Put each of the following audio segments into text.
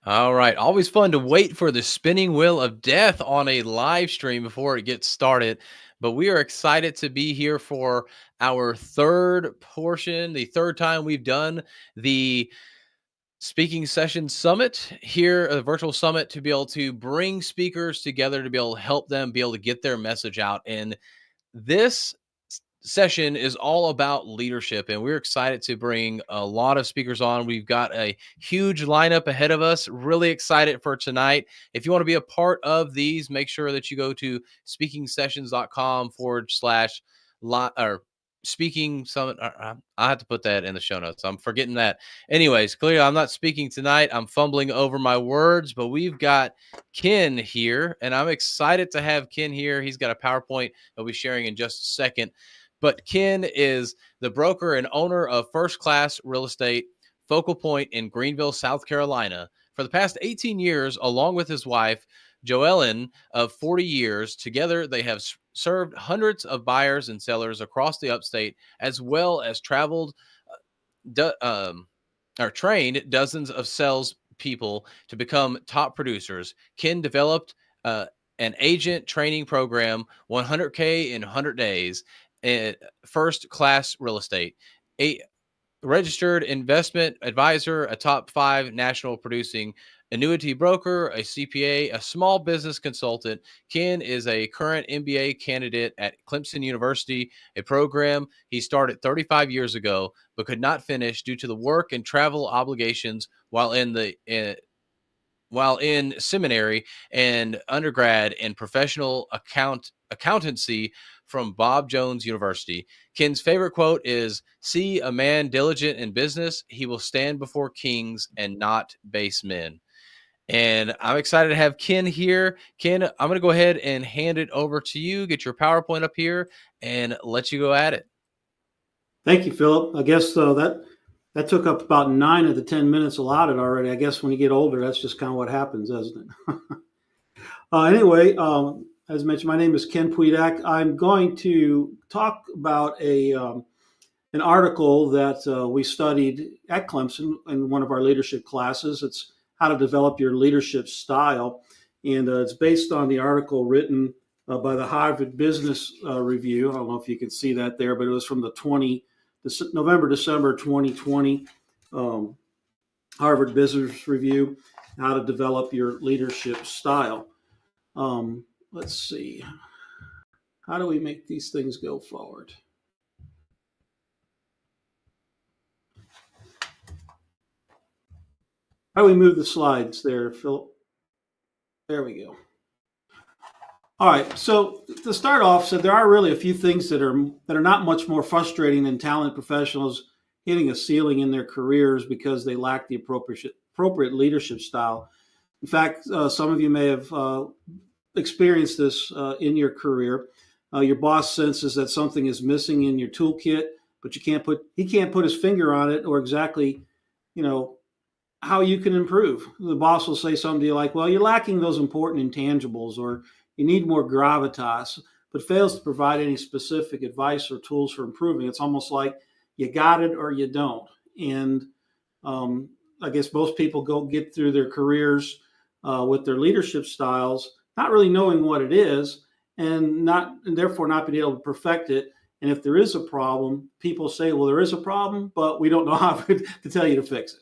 All right. Always fun to wait for the spinning wheel of death on a live stream before it gets started. But we are excited to be here for our third portion, the third time we've done the Speaking Session Summit here, a virtual summit to be able to bring speakers together to be able to help them be able to get their message out. And this session is all about leadership, and we're excited to bring a lot of speakers on. We've got a huge lineup ahead of us. Really excited for tonight. If you want to be a part of these, make sure that you go to speakingsessions.com/, or speaking summit. I have to put that in the show notes. I'm forgetting that. Anyways, clearly I'm not speaking tonight. I'm fumbling over my words, but we've got Ken here, and I'm excited to have Ken here. He's got a PowerPoint he'll be sharing in just a second. But Ken is the broker and owner of First Class Real Estate, Focal Point in Greenville, South Carolina. For the past 18 years, along with his wife, Joellen, of 40 years, together they have served hundreds of buyers and sellers across the upstate, as well as traveled or trained dozens of sales people to become top producers. Ken developed an agent training program, 100K in 100 days, First Class Real Estate, a registered investment advisor, a top 5 national producing annuity broker, a CPA, a small business consultant. Ken is a current MBA candidate at Clemson University, a program he started 35 years ago but could not finish due to the work and travel obligations while in seminary and undergrad in professional accountancy from Bob Jones University. Ken's favorite quote is, "See a man diligent in business, he will stand before kings and not base men." And I'm excited to have Ken here. Ken, I'm going to go ahead and hand it over to you, get your PowerPoint up here, and let you go at it. Thank you, Philip. I guess that took up about 9 of the 10 minutes allotted already. I guess when you get older, that's just kind of what happens, isn't it? Anyway, as mentioned, my name is Ken Puidak. I'm going to talk about an article that we studied at Clemson in one of our leadership classes. It's how to develop your leadership style, and it's based on the article written by the Harvard Business Review. I don't know if you can see that there, but it was from the November-December 2020 Harvard Business Review, how to develop your leadership style. Let's see. How do we make these things go forward? How do we move the slides there, Philip? There we go. All right. So to start off, so there are really a few things that are not much more frustrating than talented professionals hitting a ceiling in their careers because they lack the appropriate leadership style. In fact, some of you may have experienced this in your career. Your boss senses that something is missing in your toolkit, but he can't put his finger on it or exactly, how you can improve. The boss will say something to you like, well, you're lacking those important intangibles, or you need more gravitas, but fails to provide any specific advice or tools for improving. It's almost like you got it or you don't. And I guess most people get through their careers with their leadership styles, not really knowing what it is, and therefore not being able to perfect it. And if there is a problem, people say, well, there is a problem, but we don't know how to tell you to fix it.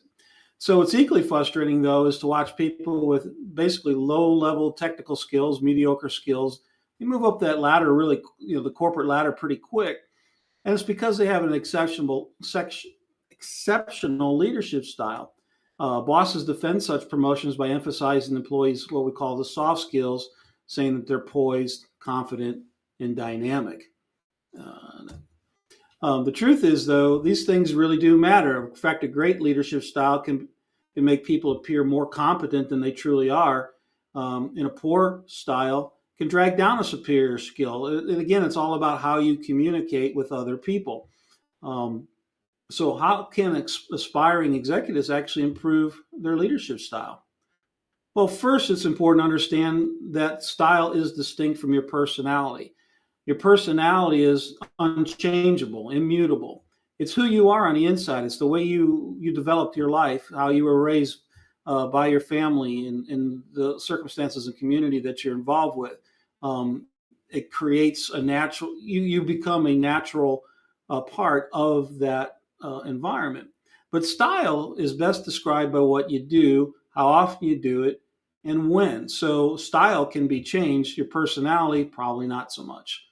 So what's equally frustrating, though, is to watch people with basically low-level technical skills, mediocre skills. They move up that ladder really, the corporate ladder pretty quick. And it's because they have an exceptional leadership style. Bosses defend such promotions by emphasizing employees what we call the soft skills, saying that they're poised, confident, and dynamic. The truth is, though, these things really do matter. In fact, a great leadership style can make people appear more competent than they truly are. And a poor style can drag down a superior skill. And again, it's all about how you communicate with other people. So how can aspiring executives actually improve their leadership style? Well, first, it's important to understand that style is distinct from your personality. Your personality is unchangeable, immutable. It's who you are on the inside. It's the way you developed your life, how you were raised by your family and the circumstances and community that you're involved with. It creates a natural, you become a natural part of that environment. But style is best described by what you do, how often you do it, and when. So style can be changed, your personality, probably not so much.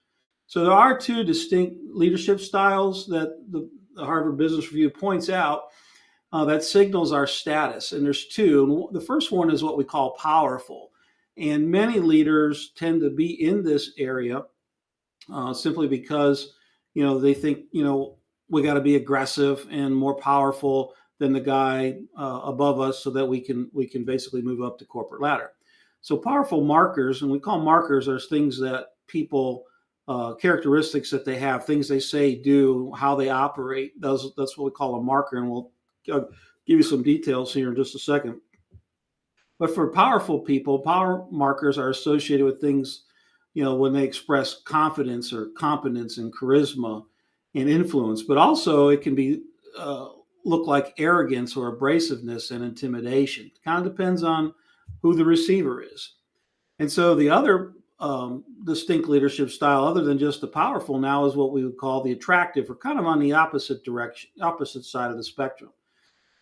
So there are two distinct leadership styles that the Harvard Business Review points out that signals our status. And there's two. And the first one is what we call powerful. And many leaders tend to be in this area simply because, they think, we got to be aggressive and more powerful than the guy above us so that we can basically move up the corporate ladder. So powerful markers, and we call markers, are things that people, characteristics that they have, things they say, do, how they operate. That's what we call a marker, and we'll give you some details here in just a second. But for powerful people, power markers are associated with things, when they express confidence or competence and charisma and influence. But also it can be look like arrogance or abrasiveness and intimidation. It kind of depends on who the receiver is. And so the other distinct leadership style, other than just the powerful, now is what we would call the attractive, or kind of on the opposite side of the spectrum.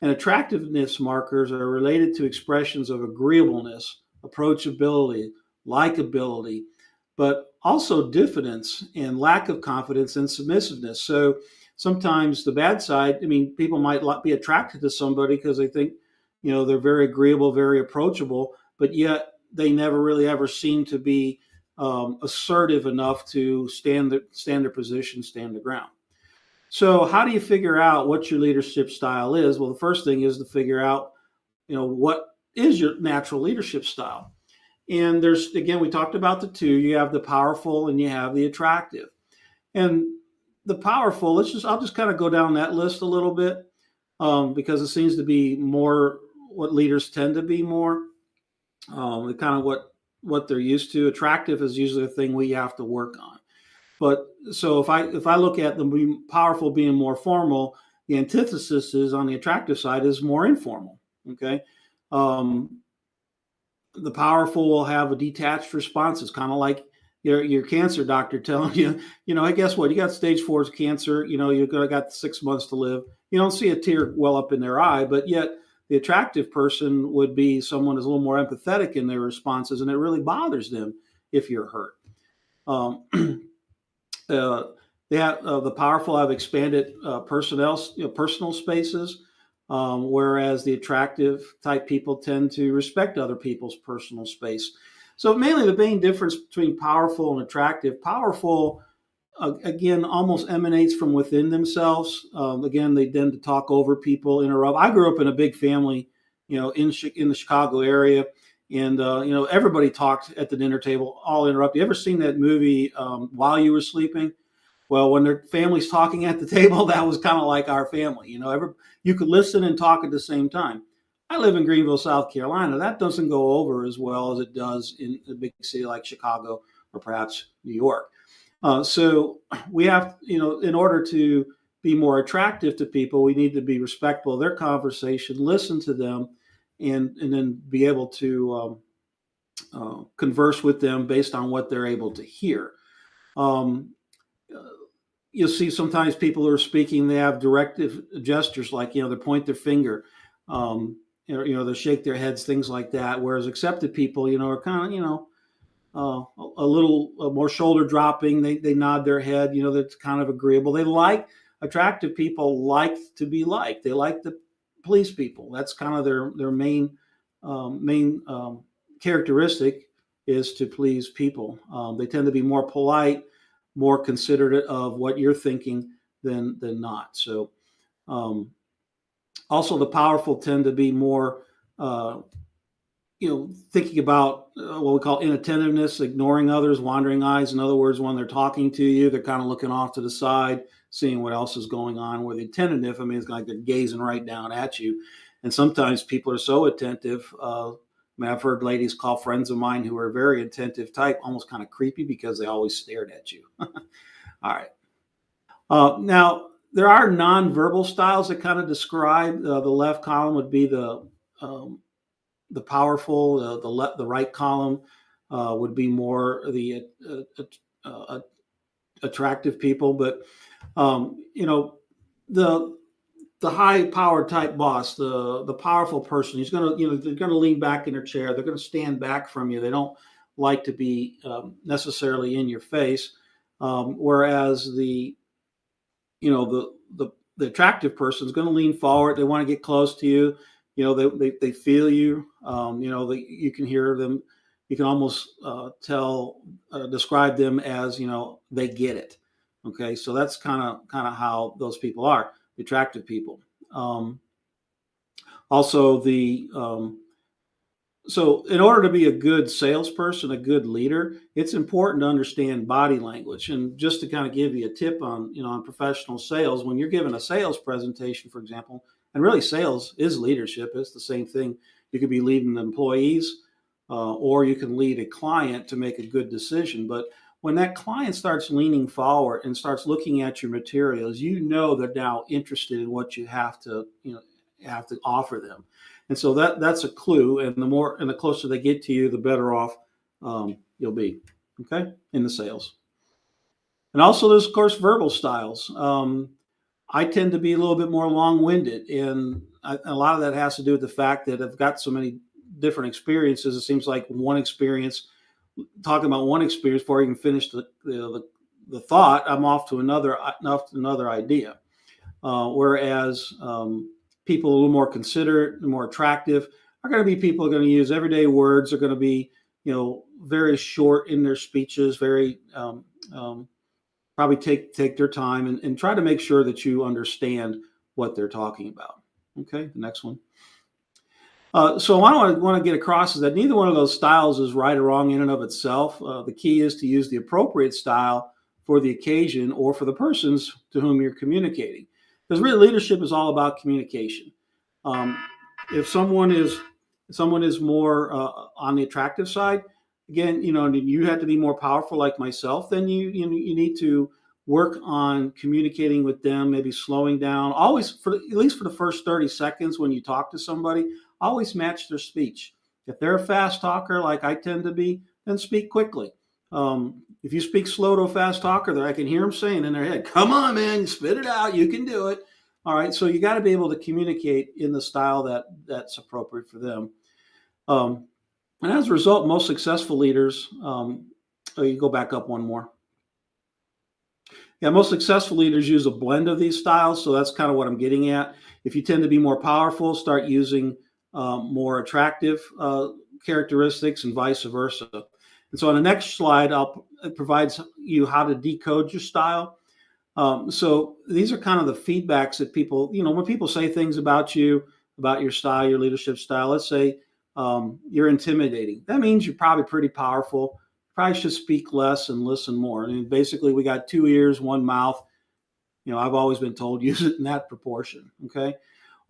And attractiveness markers are related to expressions of agreeableness, approachability, likability, but also diffidence and lack of confidence and submissiveness. So sometimes the bad side, people might be attracted to somebody because they think, they're very agreeable, very approachable, but yet they never really ever seem to be assertive enough to stand their position, stand their ground. So how do you figure out what your leadership style is? Well, the first thing is to figure out, what is your natural leadership style? And there's, again, we talked about the two. You have the powerful and you have the attractive. And the powerful, I'll just kind of go down that list a little bit because it seems to be more what leaders tend to be more, kind of what they're used to. Attractive is usually a thing we have to work on. But so if I look at the powerful being more formal, the antithesis is on the attractive side is more informal. Okay. The powerful will have a detached response. It's kind of like your cancer doctor telling you, hey, guess what? You got stage 4 cancer. You've got 6 months to live. You don't see a tear well up in their eye, but yet the attractive person would be someone who's a little more empathetic in their responses, and it really bothers them if you're hurt. The powerful have expanded personal spaces, whereas the attractive type people tend to respect other people's personal space. So mainly the main difference between powerful and attractive, powerful, again, almost emanates from within themselves. Again, they tend to talk over people, interrupt. I grew up in a big family, in the Chicago area. And, everybody talked at the dinner table, all interrupt. You ever seen that movie, While You Were Sleeping? Well, when their family's talking at the table, that was kind of like our family. You could listen and talk at the same time. I live in Greenville, South Carolina. That doesn't go over as well as it does in a big city like Chicago or perhaps New York. So we have, in order to be more attractive to people, we need to be respectful of their conversation, listen to them, and then be able to converse with them based on what they're able to hear. You'll see sometimes people who are speaking, they have directive gestures like, they point their finger, they shake their heads, things like that. Whereas accepted people, are kind of, a little more shoulder dropping. They nod their head, that's kind of agreeable. Attractive people like to be liked. They like to please people. That's kind of their main characteristic is to please people. They tend to be more polite, more considerate of what you're thinking than not. So also the powerful tend to be more thinking about what we call inattentiveness, ignoring others, wandering eyes. In other words, when they're talking to you, they're kind of looking off to the side, seeing what else is going on. Where the attentiveness, it's like they're gazing right down at you. And sometimes people are so attentive. I've heard ladies call friends of mine who are very attentive type almost kind of creepy because they always stared at you. All right. Now, there are nonverbal styles that kind of describe the left column would be the the powerful, the right column would be more the attractive people. But you know, the high power type boss, the powerful person, he's gonna, they're gonna lean back in their chair. They're gonna stand back from you. They don't like to be necessarily in your face. Whereas the attractive person is going to lean forward. They want to get close to you. They feel you. You can hear them. You can almost describe them as, they get it. Okay, so that's kind of how those people are, the attractive people. Also, so in order to be a good salesperson, a good leader, it's important to understand body language. And just to kind of give you a tip on professional sales, when you're giving a sales presentation, for example, and really sales is leadership, it's the same thing. You could be leading employees, or you can lead a client to make a good decision. But when that client starts leaning forward and starts looking at your materials, they're now interested in what you have to offer them. And so that's a clue. And the closer they get to you, the better off you'll be. Okay, in the sales. And also, there's of course verbal styles. I tend to be a little bit more long-winded, and a lot of that has to do with the fact that I've got so many different experiences. It seems like talking about one experience before I even finish the thought, I'm off to another idea. Whereas people a little more considerate and more attractive are going to be people who are going to use everyday words. Are going to be, very short in their speeches, very probably take their time and try to make sure that you understand what they're talking about. Okay, the next one. So what I want to get across is that neither one of those styles is right or wrong in and of itself. The key is to use the appropriate style for the occasion or for the persons to whom you're communicating. Because really, leadership is all about communication. If someone is more on the attractive side, again, you have to be more powerful, like myself. Then you need to work on communicating with them, maybe slowing down. Always, at least for the first 30 seconds when you talk to somebody, always match their speech. If they're a fast talker, like I tend to be, then speak quickly. If you speak slow to a fast talker, I can hear them saying in their head, "Come on, man, spit it out. You can do it." All right. So you got to be able to communicate in the style that's appropriate for them. And as a result, most successful leaders, you go back up one more. Yeah, most successful leaders use a blend of these styles. So that's kind of what I'm getting at. If you tend to be more powerful, start using more attractive characteristics and vice versa. And so on the next slide, it provides you how to decode your style. So these are kind of the feedbacks that people, when people say things about you, about your style, your leadership style, let's say you're intimidating. That means you're probably pretty powerful. Probably should speak less and listen more. I mean, basically, we got 2 ears, 1 mouth. I've always been told use it in that proportion. Okay.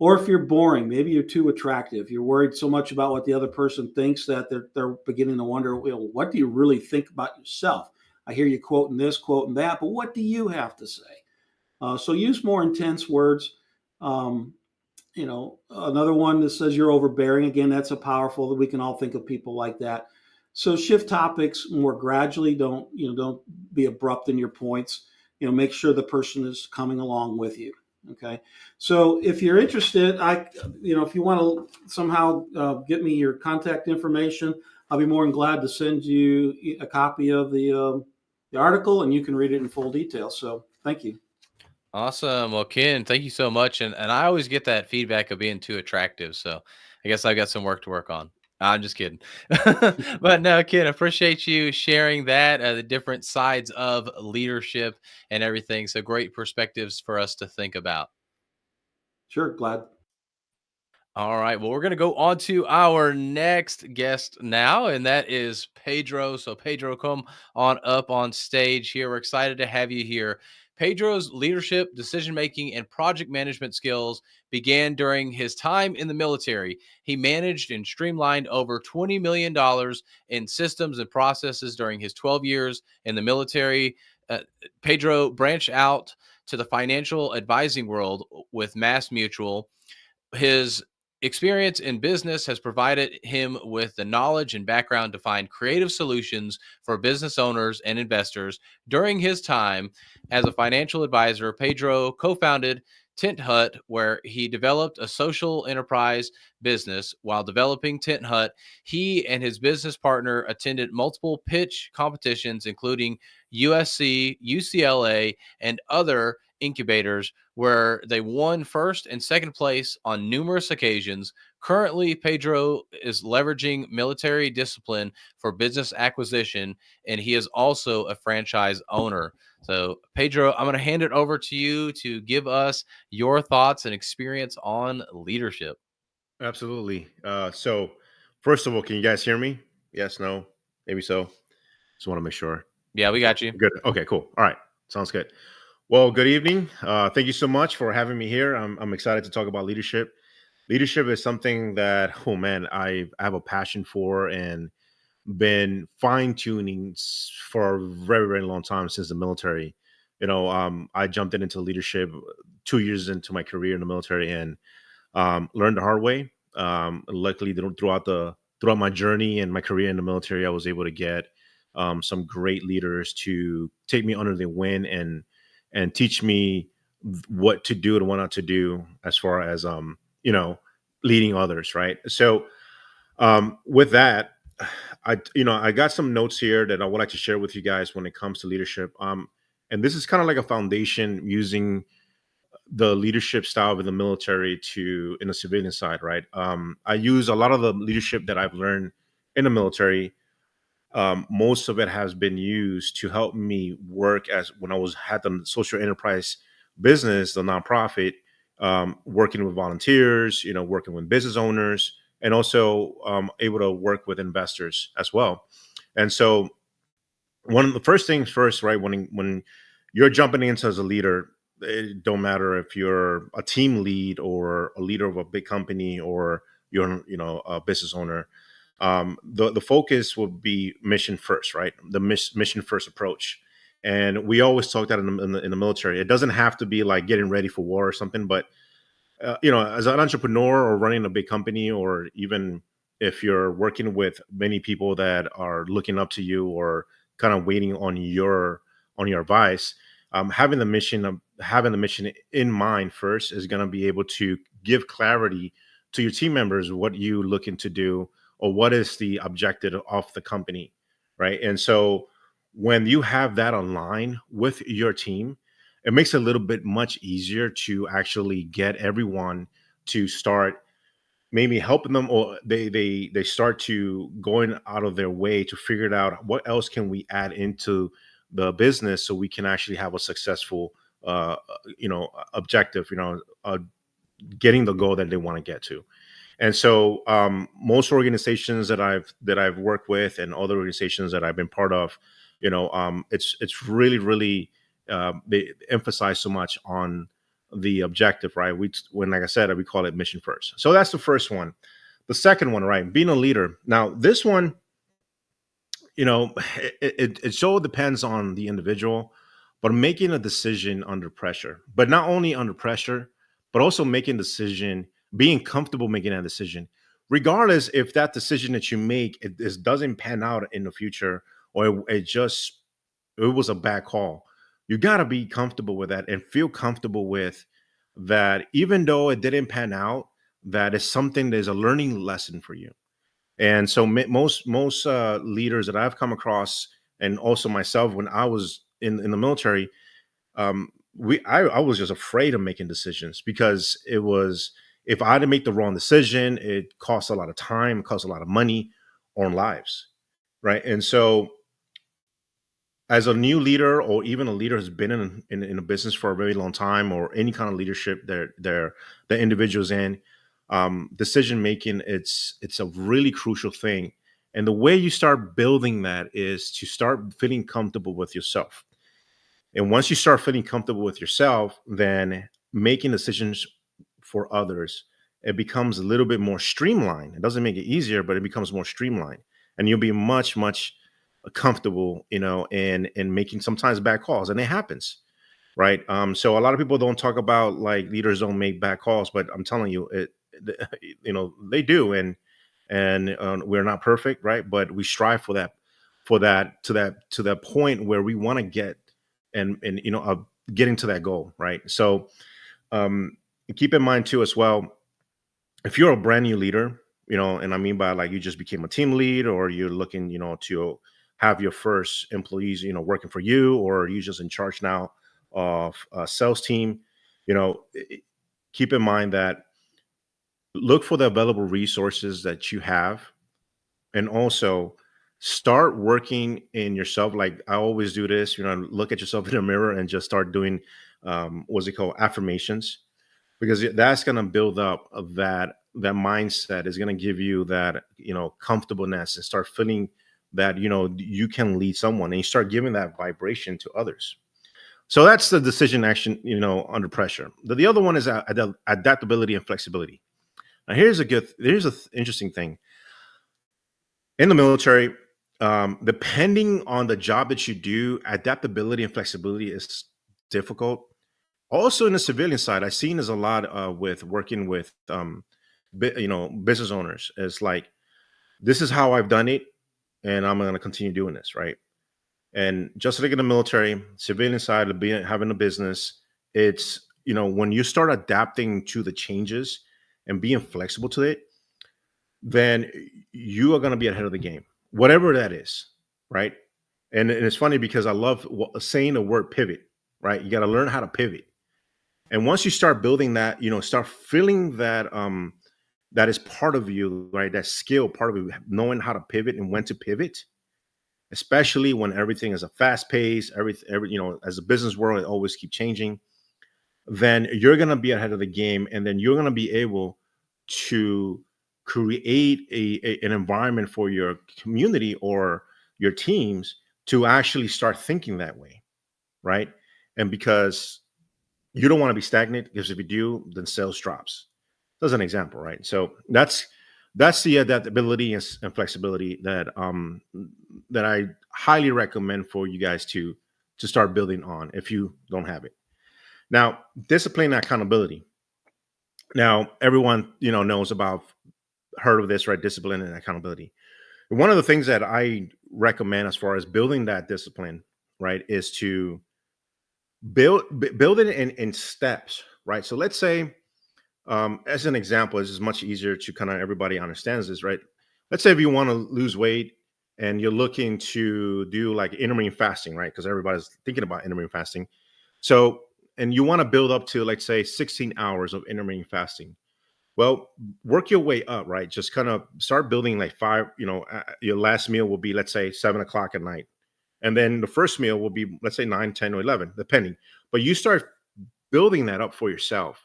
Or if you're boring, maybe you're too attractive. You're worried so much about what the other person thinks that they're beginning to wonder, what do you really think about yourself? I hear you quoting this, quoting that, but what do you have to say? So use more intense words. Another one that says you're overbearing. Again, that's a powerful, that we can all think of people like that. So shift topics more gradually. Don't be abrupt in your points. Make sure the person is coming along with you. Okay. So if you're interested, if you want to somehow get me your contact information, I'll be more than glad to send you a copy of the article, and you can read it in full detail. So thank you. Awesome. Well, Ken, thank you so much. And I always get that feedback of being too attractive. So I guess I've got some work to work on. I'm just kidding. But no, Ken, appreciate you sharing that, the different sides of leadership and everything. So great perspectives for us to think about. Sure. Glad. All right. Well, we're going to go on to our next guest now, and that is Pedro. So, Pedro, come on up on stage here. We're excited to have you here. Pedro's leadership, decision making, and project management skills began during his time in the military. He managed and streamlined over $20 million in systems and processes during his 12 years in the military. Pedro branched out to the financial advising world with Mass Mutual. His experience in business has provided him with the knowledge and background to find creative solutions for business owners and investors. During his time as a financial advisor, Pedro co founded Tent Hut, where he developed a social enterprise business. While developing Tent Hut, he and his business partner attended multiple pitch competitions, including USC, UCLA, and other incubators where they won first and second place on numerous occasions. Currently, Pedro is leveraging military discipline for business acquisition, and he is also a franchise owner. So, Pedro, I'm going to hand it over to you to give us your thoughts and experience on leadership. Absolutely. So, first of all, can you guys hear me? Yes, no, maybe so. Just want to make sure. Yeah, we got you. Good. Okay, cool. All right. Sounds good. Well, good evening. Thank you so much for having me here. I'm excited to talk about leadership. Leadership is something that, oh man, I have a passion for and been fine tuning for a very, very long time since the military. I jumped into leadership 2 years into my career in the military and learned the hard way. Luckily, throughout my journey and my career in the military, I was able to get some great leaders to take me under their wing and teach me what to do and what not to do as far as leading others. Right. So with that, I got some notes here that I would like to share with you guys when it comes to leadership. And this is kind of like a foundation using the leadership style in the military to in the civilian side, right? I use a lot of the leadership that I've learned in the military. Most of it has been used to help me work as when I was had the social enterprise business, the nonprofit, working with volunteers, working with business owners, and also able to work with investors as well. And so, one of the first things first, right? When you're jumping into as a leader, it don't matter if you're a team lead or a leader of a big company or you're a business owner. The focus will be mission first, right? The mission first approach. And we always talk that in the military. It doesn't have to be like getting ready for war or something, but as an entrepreneur or running a big company, or even if you're working with many people that are looking up to you or kind of waiting on your advice, having the mission in mind first is going to be able to give clarity to your team members what you looking to do or what is the objective of the company, right? And so when you have that online with your team, it makes it a little bit much easier to actually get everyone to start maybe helping them, or they start to going out of their way to figure it out what else can we add into the business so we can actually have a successful objective, getting the goal that they want to get to. And so most organizations that I've worked with and other organizations that I've been part of, it's really they emphasize so much on the objective, right? Like I said, we call it mission first. So that's the first one. The second one, right? Being a leader. Now, this one, it so depends on the individual, but making a decision under pressure, but not only under pressure, but also making a decision, being comfortable making that decision, regardless if that decision that you make it doesn't pan out in the future or it was a bad call. You got to be comfortable with that and feel comfortable with that, even though it didn't pan out, that is something there's a learning lesson for you. And so most leaders that I've come across, and also myself when I was in the military, I was just afraid of making decisions because it was, if I had to make the wrong decision, it costs a lot of time, it costs a lot of money on lives, right? And so as a new leader or even a leader who's been in a business for a very long time, or any kind of leadership the individuals in, decision making, it's a really crucial thing. And the way you start building that is to start feeling comfortable with yourself. And once you start feeling comfortable with yourself, then making decisions for others, it becomes a little bit more streamlined. It doesn't make it easier, but it becomes more streamlined. And you'll be much comfortable, in making sometimes bad calls. And it happens, right? So a lot of people don't talk about like leaders don't make bad calls, but I'm telling you, they do, and we're not perfect, right? But we strive for that point where we want to get, and getting to that goal, right? So um, keep in mind too as well, if you're a brand new leader, and I mean by like you just became a team lead, or you're looking, to have your first employees, working for you, or you just in charge now of a sales team, keep in mind that look for the available resources that you have, and also start working in yourself. Like I always do this, look at yourself in the mirror and just start doing what's it called, affirmations, because that's going to build up of that mindset is going to give you that comfortableness, and start feeling that you can lead someone, and you start giving that vibration to others. So that's the decision action under pressure. The other one is adaptability and flexibility. Now here's interesting thing in the military. Depending on the job that you do, adaptability and flexibility is difficult. Also in the civilian side, I've seen this a lot with working with business owners. It's like, this is how I've done it, and I'm going to continue doing this, right? And just like in the military, civilian side of having a business, it's when you start adapting to the changes and being flexible to it, then you are going to be ahead of the game, whatever that is, right? And it's funny because I love saying the word pivot, right? You got to learn how to pivot. And once you start building that, start feeling that that is part of you, right? That skill part of you, knowing how to pivot and when to pivot, especially when everything is a fast pace, every as a business world, it always keep changing. Then you're gonna be ahead of the game, and then you're gonna be able to create an environment for your community or your teams to actually start thinking that way, right? And because you don't want to be stagnant, because if you do, then sales drops. That's an example, right? So that's the adaptability and flexibility that I highly recommend for you guys to start building on if you don't have it. Now, discipline and accountability. Now, everyone knows about, heard of this, right? Discipline and accountability. One of the things that I recommend as far as building that discipline, right, is to build it in steps, right? So let's say, as an example, this is much easier to kind of, everybody understands this, right? Let's say if you want to lose weight and you're looking to do like intermittent fasting, right? Because everybody's thinking about intermittent fasting. So, and you want to build up to, like, say, 16 hours of intermittent fasting. Well, work your way up, right? Just kind of start building like five, your last meal will be, let's say, 7 o'clock at night. And then the first meal will be, let's say, 9, 10, or 11, depending. But you start building that up for yourself.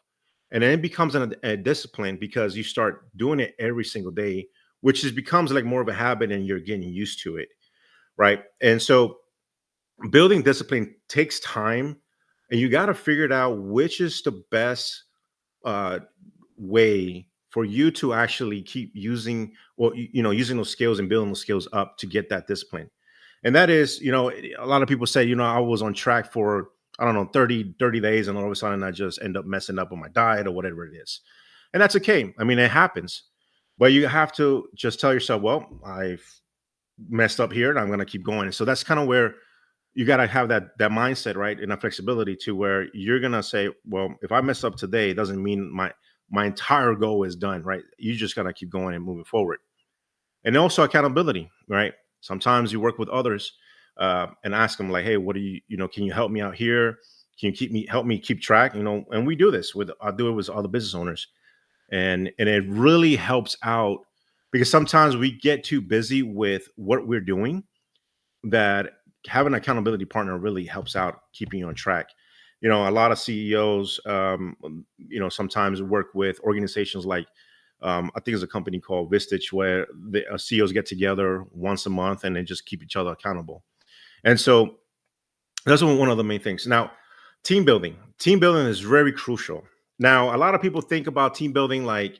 And then it becomes a discipline because you start doing it every single day, which becomes like more of a habit, and you're getting used to it, right? And so building discipline takes time, and you got to figure it out which is the best uh, way for you to actually keep using, or using those skills and building those skills up to get that discipline. And that is, a lot of people say, I was on track for, I don't know, 30 days, and all of a sudden I just end up messing up on my diet or whatever it is. And that's okay. I mean, it happens. But you have to just tell yourself, well, I've messed up here and I'm going to keep going. And so that's kind of where you got to have that mindset, right? And that flexibility to where you're going to say, well, if I mess up today, it doesn't mean my entire goal is done, right? You just got to keep going and moving forward. And also accountability, right? Sometimes you work with others and ask them like, hey, what do can you help me out here? Can you help me keep track? And we do this I do it with other business owners. And it really helps out, because sometimes we get too busy with what we're doing, that having an accountability partner really helps out keeping you on track. A lot of CEOs, sometimes work with organizations like, I think there's a company called Vistage, where the CEOs get together once a month and they just keep each other accountable. And so that's one of the main things. Now, team building is very crucial. Now, a lot of people think about team building like,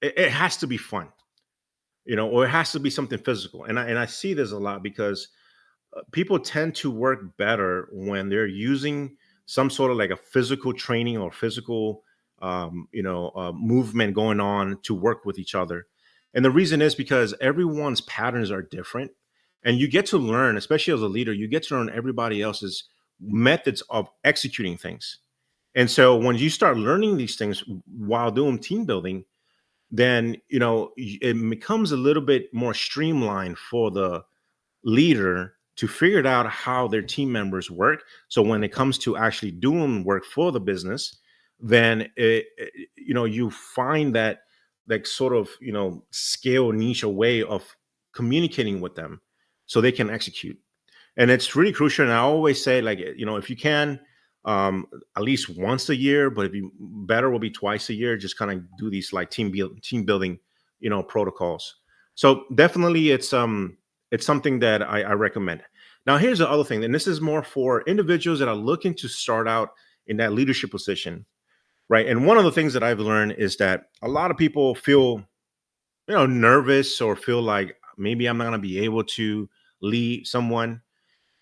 it has to be fun, or it has to be something physical. And I see this a lot because people tend to work better when they're using some sort of like a physical training or physical movement going on to work with each other. And the reason is because everyone's patterns are different, and you get to learn, especially as a leader, you get to learn everybody else's methods of executing things. And so when you start learning these things while doing team building, then it becomes a little bit more streamlined for the leader to figure out how their team members work. So when it comes to actually doing work for the business, then you find that sort of scale niche a way of communicating with them so they can execute. And it's really crucial. And I always say, like, if you can, at least once a year, but if you better will be twice a year, just kind of do these like team building, protocols. So definitely it's something that I recommend. Now, here's the other thing, and this is more for individuals that are looking to start out in that leadership position, right? And one of the things that I've learned is that a lot of people feel, nervous or feel like maybe I'm not going to be able to lead someone.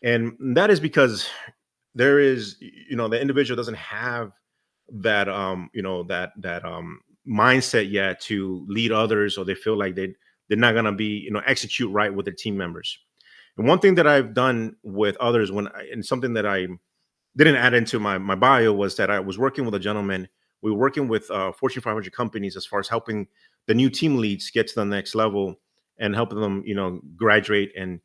And that is because there is, the individual doesn't have that, mindset yet to lead others, or they feel like they're not going to be, execute right with their team members. And one thing that I've done with others and something that I didn't add into my bio was that I was working with a gentleman. We were working with Fortune 500 companies as far as helping the new team leads get to the next level and helping them, graduate and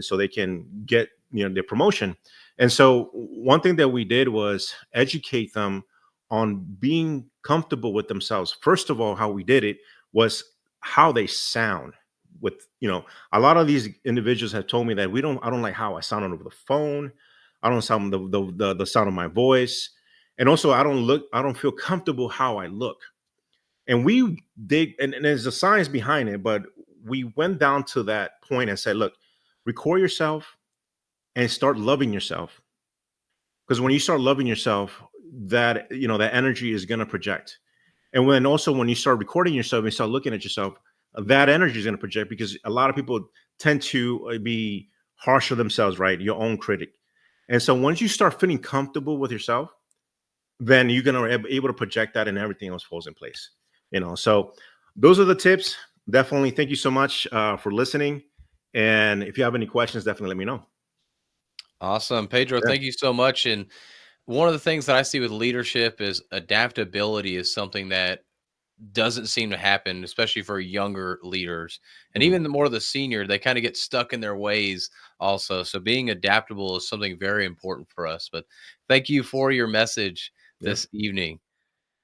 so they can get, their promotion. And so one thing that we did was educate them on being comfortable with themselves. First of all, how we did it was how they sound. With a lot of these individuals have told me that I don't like how I sound over the phone. I don't sound the sound of my voice, and also I don't feel comfortable how I look. And we dig, and there's a science behind it, but we went down to that point and said, look, record yourself and start loving yourself. Because when you start loving yourself, that that energy is going to project. And when you start recording yourself and start looking at yourself, that energy is going to project, because a lot of people tend to be harsh on themselves, right? Your own critic. And so once you start feeling comfortable with yourself, then you're going to be able to project that, and everything else falls in place. So those are the tips. Definitely. Thank you so much for listening. And if you have any questions, definitely let me know. Awesome. Pedro, Yeah. thank you so much. And one of the things that I see with leadership is adaptability is something that doesn't seem to happen, especially for younger leaders. And Mhm. even the more the senior, they kind of get stuck in their ways also. So being adaptable is something very important for us. But thank you for your message Yeah. this evening.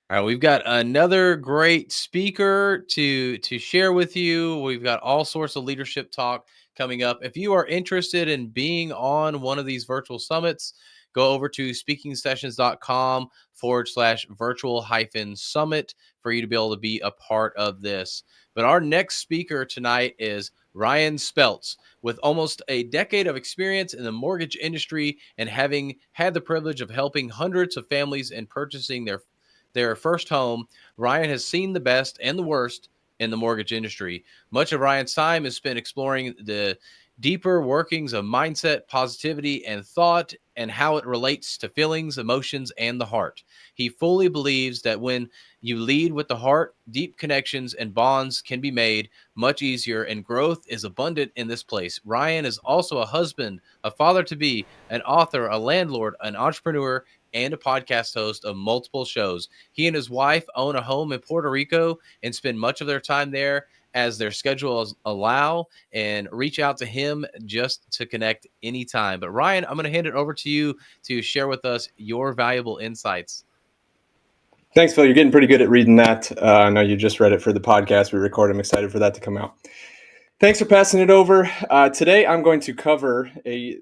All right, we've got another great speaker to share with you. We've got all sorts of leadership talk coming up. If you are interested in being on one of these virtual summits, go over to speakingsessions.com/virtual-summit for you to be able to be a part of this. But our next speaker tonight is Ryan Speltz, with almost a decade of experience in the mortgage industry and having had the privilege of helping hundreds of families in purchasing their first home. Ryan has seen the best and the worst in the mortgage industry. Much of Ryan's time is spent exploring the deeper workings of mindset, positivity, and thought, and how it relates to feelings, emotions, and the heart. He fully believes that when you lead with the heart, deep connections and bonds can be made much easier, and growth is abundant in this place. Ryan is also a husband, a father to be, an author, a landlord, an entrepreneur, and a podcast host of multiple shows. He and his wife own a home in Puerto Rico and spend much of their time there as their schedules allow, and reach out to him just to connect anytime. But Ryan, I'm going to hand it over to you to share with us your valuable insights. Thanks, Phil. You're getting pretty good at reading that. I know you just read it for the podcast we recorded. I'm excited for that to come out. Thanks for passing it over. Today, I'm going to cover the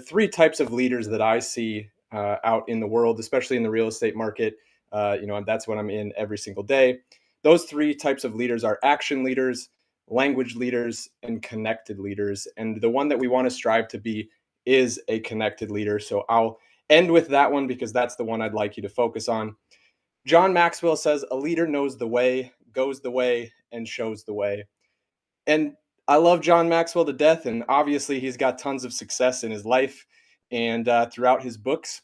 three types of leaders that I see out in the world, especially in the real estate market. And that's what I'm in every single day. Those three types of leaders are action leaders, language leaders, and connected leaders. And the one that we want to strive to be is a connected leader. So I'll end with that one because that's the one I'd like you to focus on. John Maxwell says, a leader knows the way, goes the way, and shows the way. And I love John Maxwell to death, and obviously he's got tons of success in his life and throughout his books.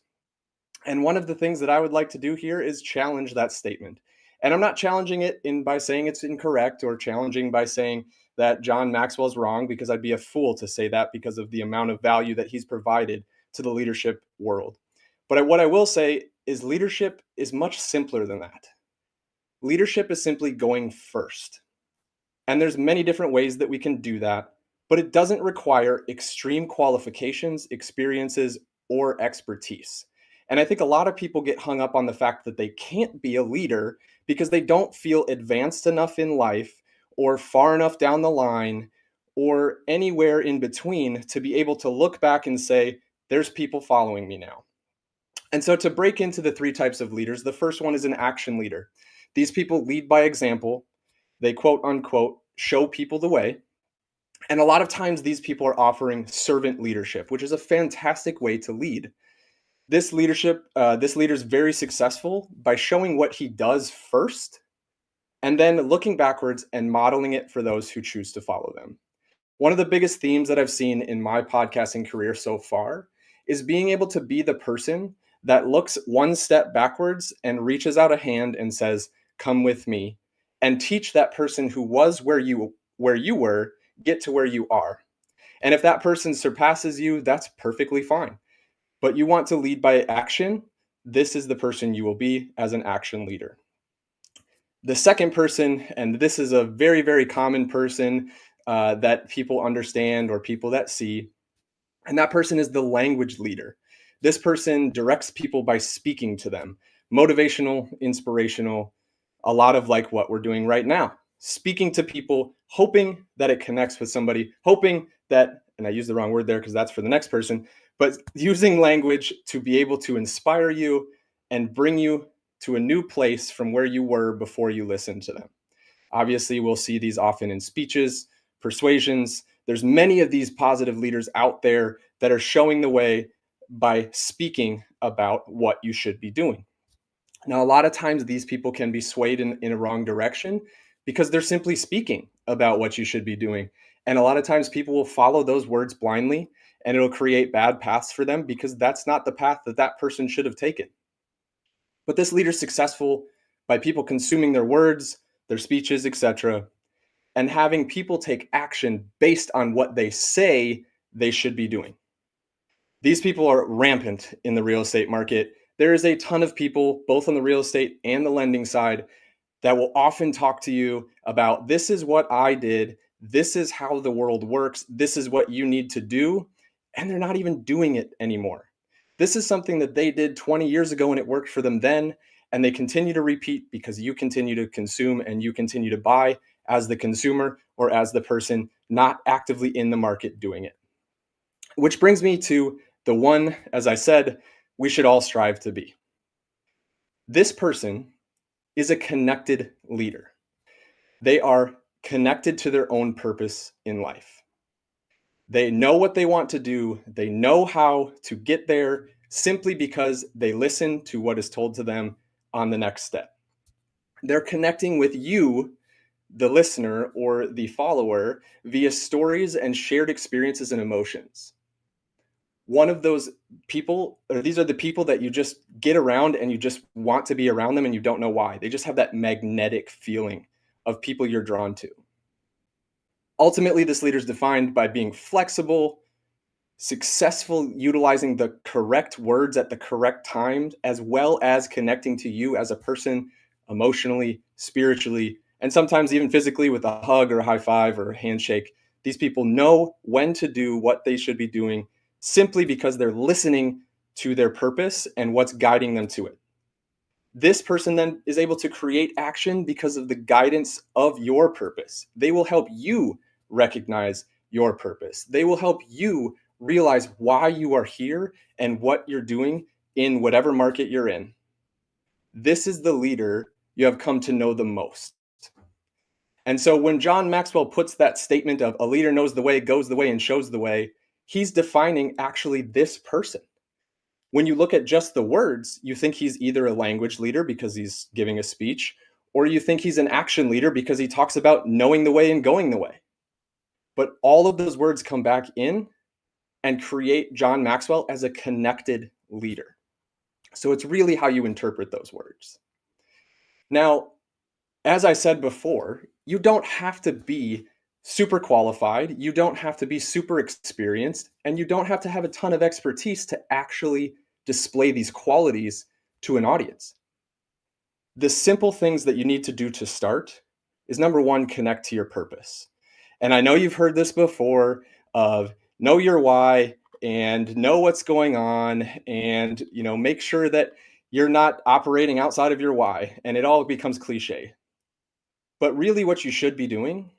And one of the things that I would like to do here is challenge that statement. And I'm not challenging it by saying it's incorrect, or challenging by saying that John Maxwell's wrong, because I'd be a fool to say that because of the amount of value that he's provided to the leadership world. But what I will say is leadership is much simpler than that. Leadership is simply going first. And there's many different ways that we can do that, but it doesn't require extreme qualifications, experiences, or expertise. And I think a lot of people get hung up on the fact that they can't be a leader because they don't feel advanced enough in life, or far enough down the line, or anywhere in between to be able to look back and say, there's people following me now. And so to break into the three types of leaders, the first one is an action leader. These people lead by example. They quote unquote show people the way. And a lot of times these people are offering servant leadership, which is a fantastic way to lead. This leader is very successful by showing what he does first, and then looking backwards and modeling it for those who choose to follow them. One of the biggest themes that I've seen in my podcasting career so far is being able to be the person that looks one step backwards and reaches out a hand and says, come with me, and teach that person who was where you were, get to where you are. And if that person surpasses you, that's perfectly fine. But you want to lead by action. This is the person you will be as an action leader. The second person, and this is a very, very common person that people understand or people that see, and that person is the language leader. This person directs people by speaking to them. Motivational, inspirational, a lot of like what we're doing right now. Speaking to people, hoping that it connects with somebody, hoping that, and I use the wrong word there because that's for the next person, but using language to be able to inspire you and bring you to a new place from where you were before you listened to them. Obviously, we'll see these often in speeches, persuasions. There's many of these positive leaders out there that are showing the way by speaking about what you should be doing. Now, a lot of times these people can be swayed in a wrong direction because they're simply speaking about what you should be doing. And a lot of times people will follow those words blindly, and it'll create bad paths for them because that's not the path that that person should have taken. But this leader is successful by people consuming their words, their speeches, etc., and having people take action based on what they say they should be doing. These people are rampant in the real estate market. There is a ton of people, both on the real estate and the lending side, that will often talk to you about, this is what I did, this is how the world works, this is what you need to do, and they're not even doing it anymore. This is something that they did 20 years ago and it worked for them then, and they continue to repeat because you continue to consume and you continue to buy as the consumer or as the person not actively in the market doing it. Which brings me to the one, as I said, we should all strive to be. This person is a connected leader. They are connected to their own purpose in life. They know what they want to do. They know how to get there simply because they listen to what is told to them on the next step. They're connecting with you, the listener or the follower, via stories and shared experiences and emotions. One of those people, or these are the people that you just get around and you just want to be around them and you don't know why. They just have that magnetic feeling of people you're drawn to. Ultimately, this leader is defined by being flexible, successful, utilizing the correct words at the correct time, as well as connecting to you as a person emotionally, spiritually, and sometimes even physically with a hug or a high five or a handshake. These people know when to do what they should be doing simply because they're listening to their purpose and what's guiding them to it. This person then is able to create action because of the guidance of your purpose. They will help you recognize your purpose. They will help you realize why you are here and what you're doing in whatever market you're in. This is the leader you have come to know the most. And so when John Maxwell puts that statement of a leader knows the way, goes the way, and shows the way, he's defining actually this person. When you look at just the words, you think he's either a language leader because he's giving a speech, or you think he's an action leader because he talks about knowing the way and going the way. But all of those words come back in and create John Maxwell as a connected leader. So it's really how you interpret those words. Now, as I said before, you don't have to be super qualified, you don't have to be super experienced, and you don't have to have a ton of expertise to actually display these qualities to an audience. The simple things that you need to do to start is number one, connect to your purpose. And I know you've heard this before of know your why and know what's going on, and make sure that you're not operating outside of your why, and it all becomes cliche. But really what you should be doing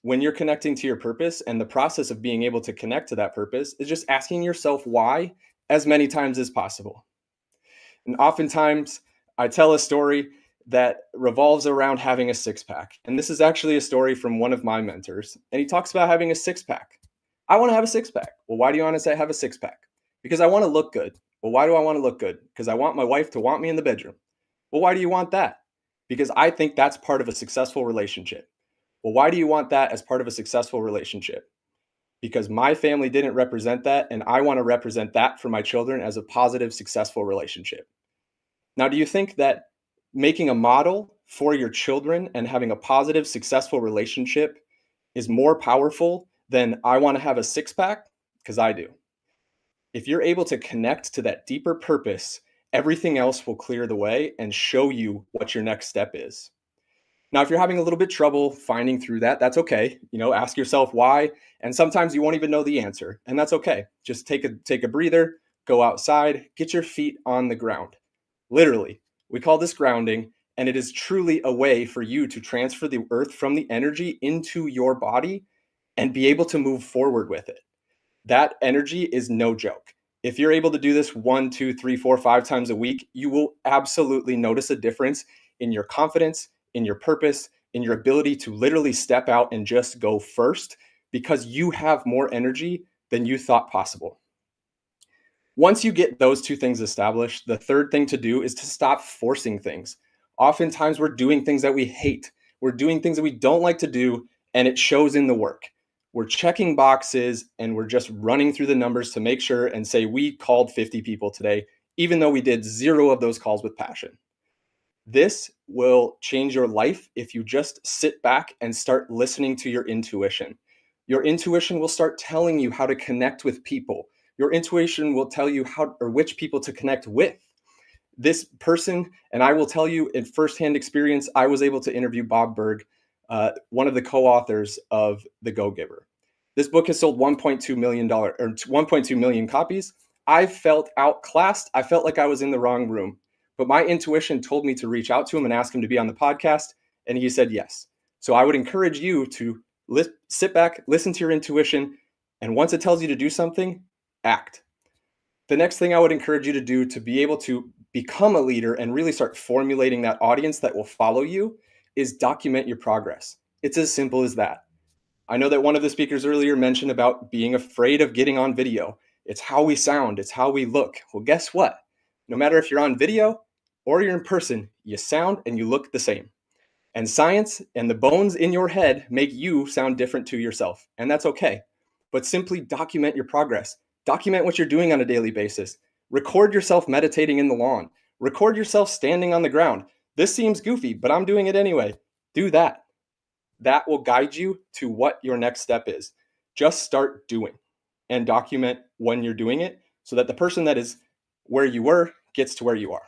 when you're connecting to your purpose, and the process of being able to connect to that purpose, is just asking yourself why as many times as possible. And oftentimes I tell a story that revolves around having a six pack. And this is actually a story from one of my mentors. And he talks about having a six pack. I want to have a six pack. Well, why do you want to say have a six pack? Because I want to look good. Well, why do I want to look good? Because I want my wife to want me in the bedroom. Well, why do you want that? Because I think that's part of a successful relationship. Well, why do you want that as part of a successful relationship? Because my family didn't represent that, and I want to represent that for my children as a positive, successful relationship. Now, do you think that making a model for your children and having a positive, successful relationship is more powerful than I want to have a six pack? Because I do. If you're able to connect to that deeper purpose, everything else will clear the way and show you what your next step is. Now, if you're having a little bit trouble finding through that, that's okay. Ask yourself why. And sometimes you won't even know the answer, and that's okay. Just take a breather, go outside, get your feet on the ground. Literally, we call this grounding, and it is truly a way for you to transfer the earth from the energy into your body and be able to move forward with it. That energy is no joke. If you're able to do this 1, 2, 3, 4, 5 times a week, you will absolutely notice a difference in your confidence, in your purpose, in your ability to literally step out and just go first, because you have more energy than you thought possible. Once you get those two things established, the third thing to do is to stop forcing things. Oftentimes we're doing things that we hate. We're doing things that we don't like to do, and it shows in the work. We're checking boxes and we're just running through the numbers to make sure and say we called 50 people today, even though we did 0 of those calls with passion. This will change your life if you just sit back and start listening to your intuition. Your intuition will start telling you how to connect with people. Your intuition will tell you how or which people to connect with. This person, and I will tell you in firsthand experience, I was able to interview Bob Burg, one of the co-authors of The Go-Giver. This book has sold $1.2 million copies. I felt outclassed. I felt like I was in the wrong room. But my intuition told me to reach out to him and ask him to be on the podcast, and he said yes. So I would encourage you to sit back, listen to your intuition, and once it tells you to do something, act. The next thing I would encourage you to do to be able to become a leader and really start formulating that audience that will follow you is document your progress. It's as simple as that. I know that one of the speakers earlier mentioned about being afraid of getting on video. It's how we sound, it's how we look. Well, guess what? No matter if you're on video or you're in person, you sound and you look the same. And science and the bones in your head make you sound different to yourself, and that's okay. But simply document your progress. Document what you're doing on a daily basis. Record yourself meditating in the lawn. Record yourself standing on the ground. This seems goofy, but I'm doing it anyway. Do that. That will guide you to what your next step is. Just start doing and document when you're doing it so that the person that is where you were gets to where you are.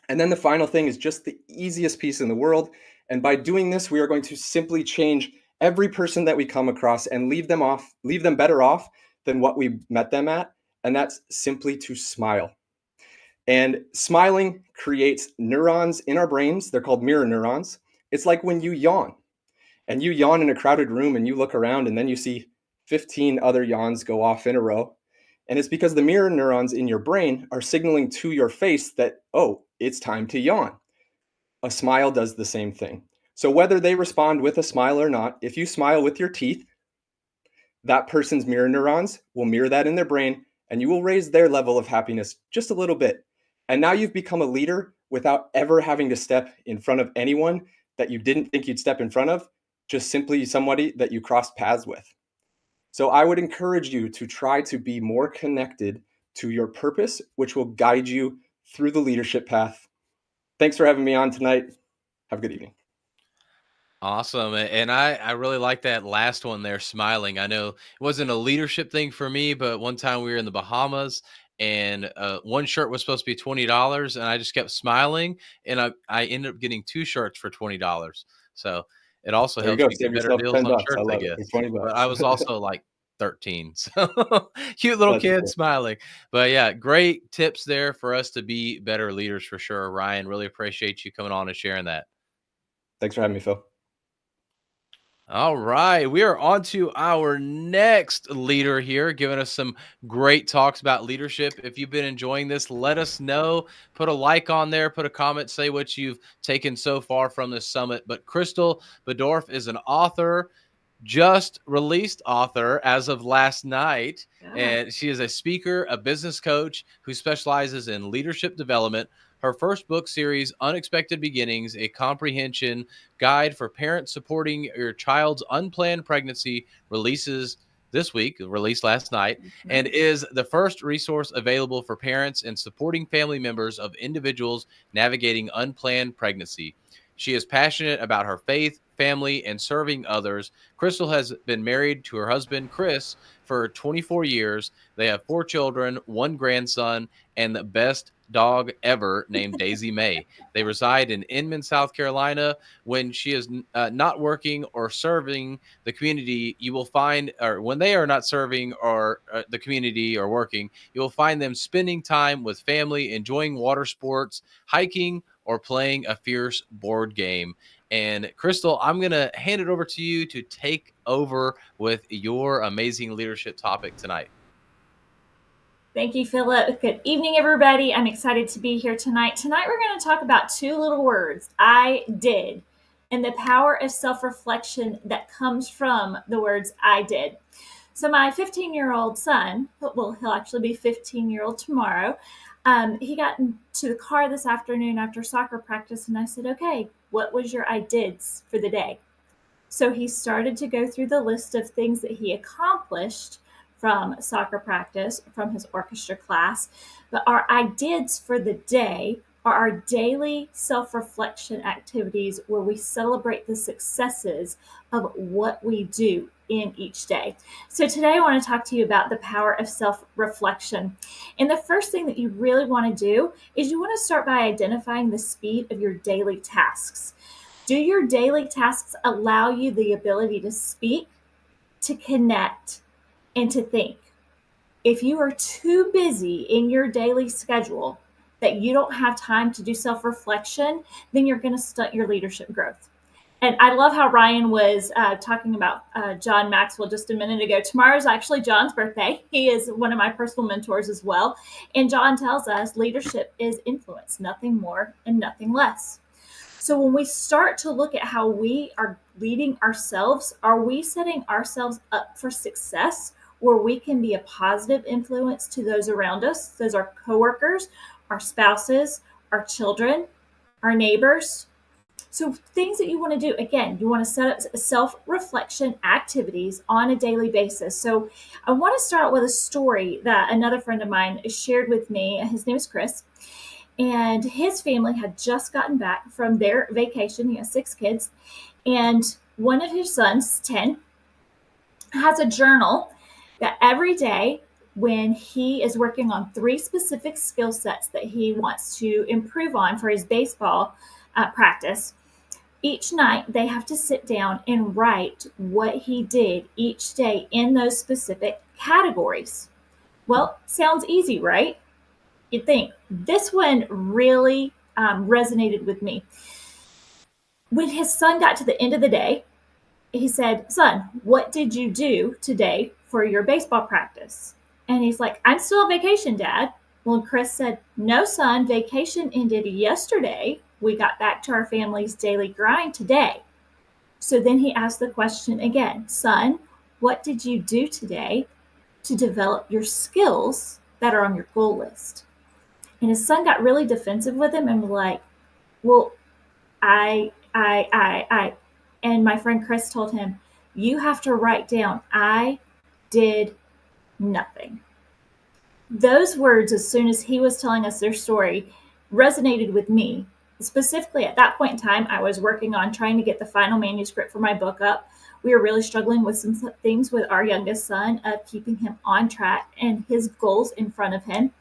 And then the final thing is just the easiest piece in the world. And by doing this, we are going to simply change every person that we come across and leave them better off than what we met them at. And that's simply to smile. And smiling creates neurons in our brains. They're called mirror neurons. It's like when you yawn and you yawn in a crowded room and you look around and then you see 15 other yawns go off in a row. And it's because the mirror neurons in your brain are signaling to your face that, oh, it's time to yawn. A smile does the same thing. So whether they respond with a smile or not, if you smile with your teeth, that person's mirror neurons will mirror that in their brain, and you will raise their level of happiness just a little bit. And now you've become a leader without ever having to step in front of anyone that you didn't think you'd step in front of, just simply somebody that you crossed paths with. So I would encourage you to try to be more connected to your purpose, which will guide you through the leadership path. Thanks for having me on tonight. Have a good evening. Awesome. And I really like that last one there, smiling. I know it wasn't a leadership thing for me, but one time we were in the Bahamas and one shirt was supposed to be $20 and I just kept smiling and I ended up getting two shirts for $20. So it also There you helps go. you Save get better yourself deals 10 on bucks. I shirts, I love it. guess. For 20 But bucks. I was also like 13. So cute little That's kid cool. smiling. But yeah, great tips there for us to be better leaders for sure. Ryan, really appreciate you coming on and sharing that. Thanks for having me, Phil. All right, we are on to our next leader here, giving us some great talks about leadership. If you've been enjoying this, let us know. Put a like on there, put a comment, say what you've taken so far from this summit. But Crystal Bedorf is an author, just released author as of last night. And she is a speaker, a business coach who specializes in leadership development. Her first book series, Unexpected Beginnings, a comprehension guide for parents supporting your child's unplanned pregnancy, released last night, and is the first resource available for parents and supporting family members of individuals navigating unplanned pregnancy. She is passionate about her faith, family, and serving others. Crystal has been married to her husband, Chris, for 24 years. They have 4 children, 1 grandson, and the best dog ever named Daisy May. They reside in Inman, South Carolina. When she is not working or serving the community, you will find, or when they are not serving or the community or working, you will find them spending time with family, enjoying water sports, hiking, or playing a fierce board game. And Crystal, I'm going to hand it over to you to take over with your amazing leadership topic tonight. Thank you, Philip. Good evening, everybody. I'm excited to be here tonight. Tonight, we're going to talk about 2 little words, I did, and the power of self-reflection that comes from the words I did. So my 15-year-old son, well, he'll actually be 15-year-old tomorrow, he got into the car this afternoon after soccer practice, and I said, okay, what was your I dids for the day? So he started to go through the list of things that he accomplished from soccer practice, from his orchestra class. But our I dids for the day are our daily self-reflection activities where we celebrate the successes of what we do in each day. So today I want to talk to you about the power of self-reflection. And the first thing that you really want to do is you want to start by identifying the speed of your daily tasks. Do your daily tasks allow you the ability to speak, to connect, and to think? If you are too busy in your daily schedule that you don't have time to do self-reflection, then you're going to stunt your leadership growth. And I love how Ryan was talking about John Maxwell just a minute ago. Tomorrow's actually John's birthday. He is one of my personal mentors as well. And John tells us leadership is influence, nothing more and nothing less. So when we start to look at how we are leading ourselves, are we setting ourselves up for success where we can be a positive influence to those around us? Those are coworkers, our spouses, our children, our neighbors. So things that you want to do, again, you want to set up self-reflection activities on a daily basis. So I want to start with a story that another friend of mine shared with me. His name is Chris. And his family had just gotten back from their vacation. He has 6 kids. And one of his sons, 10, has a journal that every day when he is working on 3 specific skill sets that he wants to improve on for his baseball practice, each night they have to sit down and write what he did each day in those specific categories. Well, sounds easy, right? You'd think. This one really resonated with me. When his son got to the end of the day, he said, son, what did you do today for your baseball practice? And he's like, I'm still on vacation, Dad. Well, Chris said, no, son, vacation ended yesterday. We got back to our family's daily grind today. So then he asked the question again, son, what did you do today to develop your skills that are on your goal list? And his son got really defensive with him and was like, well, I. And my friend Chris told him, you have to write down, I did nothing. Those words, as soon as he was telling us their story, resonated with me. Specifically, at that point in time, I was working on trying to get the final manuscript for my book up. We were really struggling with some things with our youngest son of keeping him on track and his goals in front of him.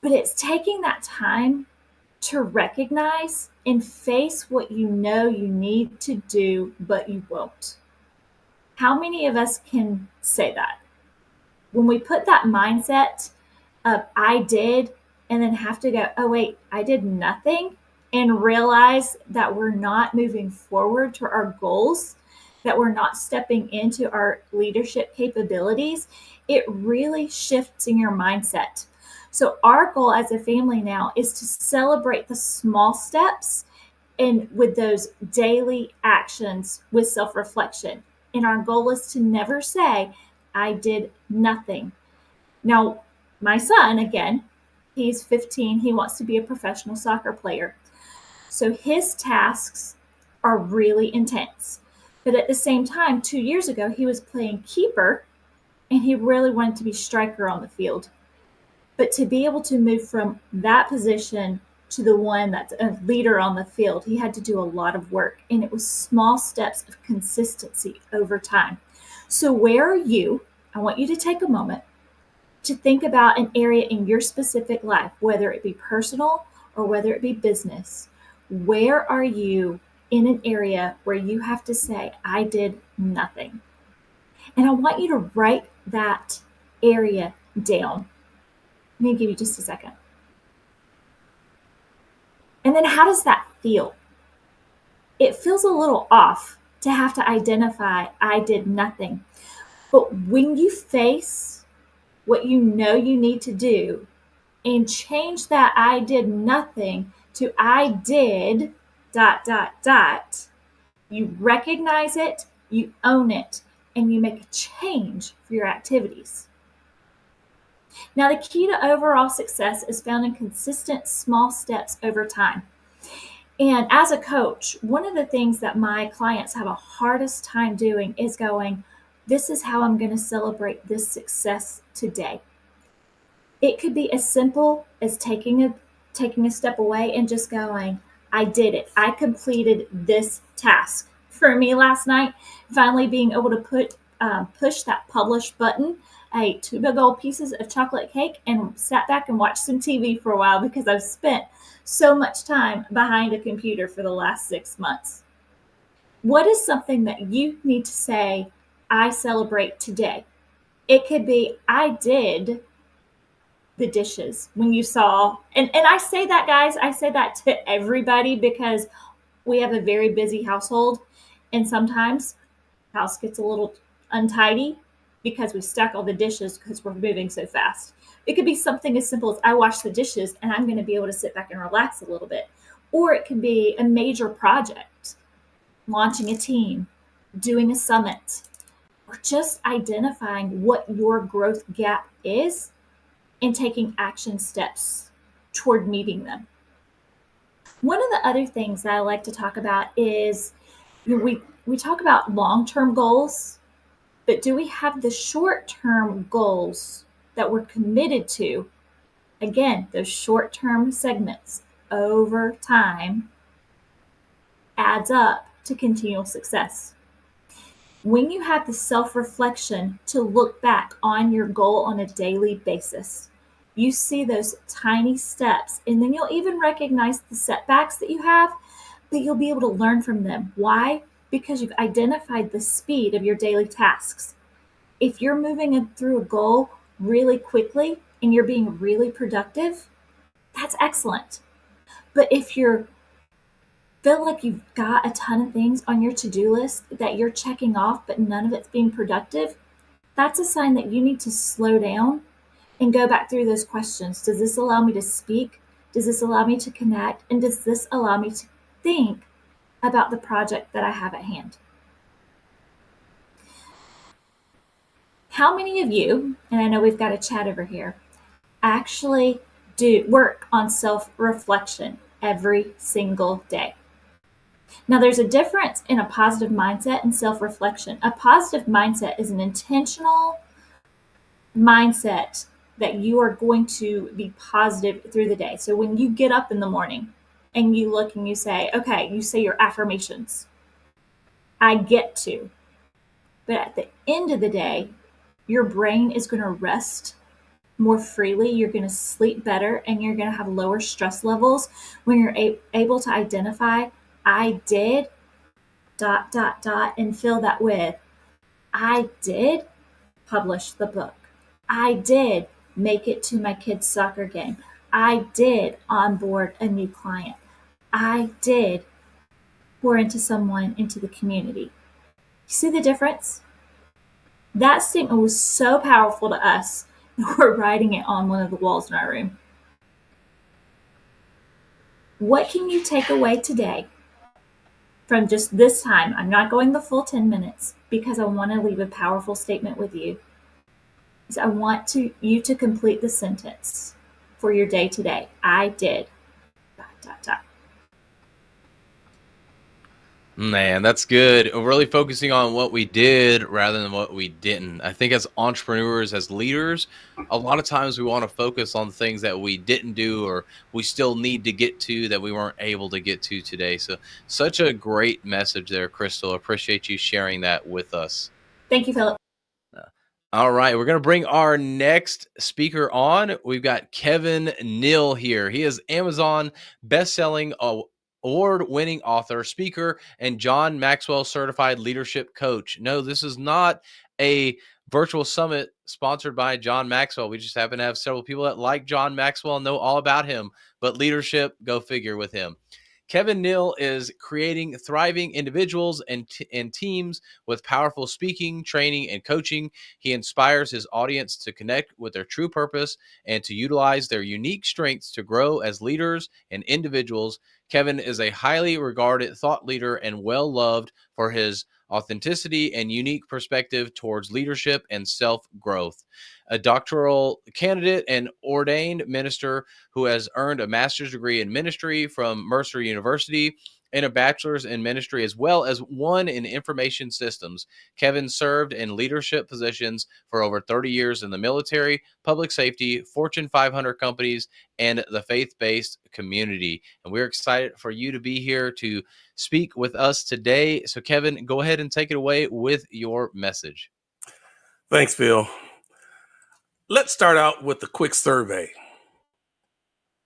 But it's taking that time to recognize and face what you know you need to do, but you won't. How many of us can say that? When we put that mindset of I did, and then have to go, oh, wait, I did nothing, and realize that we're not moving forward to our goals, that we're not stepping into our leadership capabilities, it really shifts in your mindset. So our goal as a family now is to celebrate the small steps and with those daily actions with self-reflection. And our goal is to never say, I did nothing. Now, my son, again, he's 15. He wants to be a professional soccer player. So his tasks are really intense. But at the same time, 2 years ago, he was playing keeper and he really wanted to be striker on the field. But to be able to move from that position to the one that's a leader on the field, he had to do a lot of work. And it was small steps of consistency over time. So where are you? I want you to take a moment to think about an area in your specific life, whether it be personal or whether it be business. Where are you in an area where you have to say, I did nothing? And I want you to write that area down. Let me give you just a second. And then how does that feel? It feels a little off to have to identify, I did nothing. But when you face what you know you need to do and change that I did nothing to I did ... you recognize it, you own it, and you make a change for your activities. Now, the key to overall success is found in consistent small steps over time. And as a coach, one of the things that my clients have a hardest time doing is going, this is how I'm going to celebrate this success today. It could be as simple as taking a step away and just going, I did it. I completed this task. For me last night, finally being able to push that publish button, I ate 2 big old pieces of chocolate cake and sat back and watched some TV for a while because I've spent so much time behind a computer for the last 6 months. What is something that you need to say, I celebrate today? It could be, I did the dishes when you saw, and I say that, guys, I say that to everybody because we have a very busy household, and sometimes the house gets a little untidy because we stack all the dishes because we're moving so fast. It could be something as simple as I wash the dishes and I'm going to be able to sit back and relax a little bit. Or it could be a major project, launching a team, doing a summit, or just identifying what your growth gap is and taking action steps toward meeting them. One of the other things that I like to talk about is we talk about long-term goals, but do we have the short-term goals that we're committed to? Again, those short-term segments over time adds up to continual success. When you have the self-reflection to look back on your goal on a daily basis, you see those tiny steps, and then you'll even recognize the setbacks that you have, but you'll be able to learn from them. Why? Because you've identified the speed of your daily tasks. If you're moving through a goal really quickly and you're being really productive, that's excellent. But if you feel like you've got a ton of things on your to-do list that you're checking off, but none of it's being productive, that's a sign that you need to slow down and go back through those questions. Does this allow me to speak? Does this allow me to connect? And does this allow me to think about the project that I have at hand? How many of you, and I know we've got a chat over here, actually do work on self-reflection every single day? Now, there's a difference in a positive mindset and self-reflection. A positive mindset is an intentional mindset that you are going to be positive through the day. So when you get up in the morning and you look and you say, okay, you say your affirmations, I get to. But at the end of the day, your brain is going to rest more freely. You're going to sleep better and you're going to have lower stress levels when you're able to identify, I did, ... and fill that with, I did publish the book. I did make it to my kid's soccer game. I did onboard a new client. I did pour into someone into the community. You see the difference? That statement was so powerful to us that we're writing it on one of the walls in our room. What can you take away today from just this time? I'm not going the full 10 minutes because I want to leave a powerful statement with you. I want you to complete the sentence for your day today. I did. ... Man, that's good. Really focusing on what we did rather than what we didn't. I think as entrepreneurs, as leaders, a lot of times we want to focus on things that we didn't do or we still need to get to that we weren't able to get to today. So, such a great message there, Crystal. Appreciate you sharing that with us. Thank you, Philip. All right, we're going to bring our next speaker on. We've got Kevin Neal here. He is Amazon best-selling award-winning author, speaker, and John Maxwell certified leadership coach. No, this is not a virtual summit sponsored by John Maxwell. We just happen to have several people that like John Maxwell and know all about him, but leadership, go figure with him. Kevin Neal is creating thriving individuals and teams with powerful speaking, training, and coaching. He inspires his audience to connect with their true purpose and to utilize their unique strengths to grow as leaders and individuals. Kevin is a highly regarded thought leader and well-loved for his authenticity and unique perspective towards leadership and self-growth. A doctoral candidate and ordained minister who has earned a master's degree in ministry from Mercer University and a bachelor's in ministry, as well as one in information systems. Kevin served in leadership positions for over 30 years in the military, public safety, Fortune 500 companies, and the faith-based community. And we're excited for you to be here to speak with us today. So, Kevin, go ahead and take it away with your message. Thanks, Phil. Let's start out with a quick survey.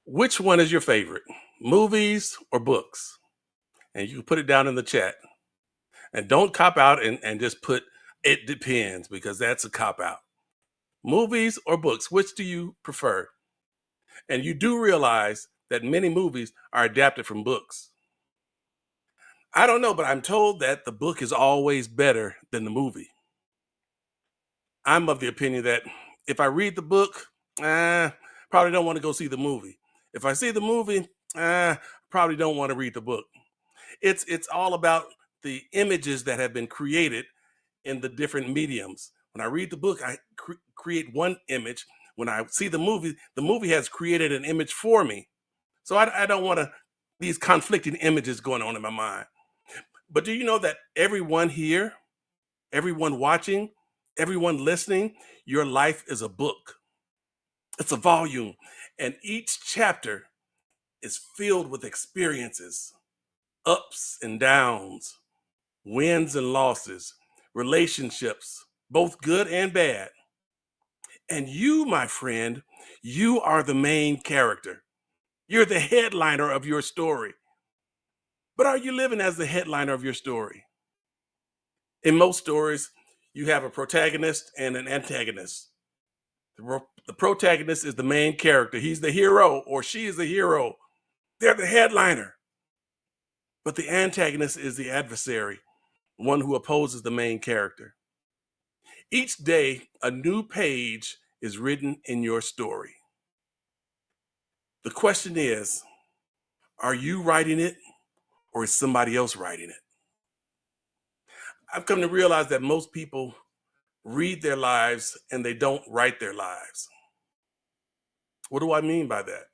Which one is your favorite, movies or books? And you can put it down in the chat. And don't cop out and just put it depends, because that's a cop out. Movies or books, which do you prefer? And you do realize that many movies are adapted from books. I don't know, but I'm told that the book is always better than the movie. I'm of the opinion that if I read the book, probably don't want to go see the movie. If I see the movie, probably don't want to read the book. It's all about the images that have been created in the different mediums. When I read the book, I create one image. When I see the movie has created an image for me. So I don't want these conflicting images going on in my mind. But do you know that everyone here, everyone watching, everyone listening, your life is a book. It's a volume. And each chapter is filled with experiences, ups and downs, wins and losses, relationships, both good and bad. And you, my friend, you are the main character. You're the headliner of your story. But are you living as the headliner of your story? In most stories, you have a protagonist and an antagonist. The protagonist is the main character. He's the hero, or she is the hero. They're the headliner. But the antagonist is the adversary, one who opposes the main character. Each day, a new page is written in your story. The question is, are you writing it, or is somebody else writing it? I've come to realize that most people read their lives and they don't write their lives. What do I mean by that?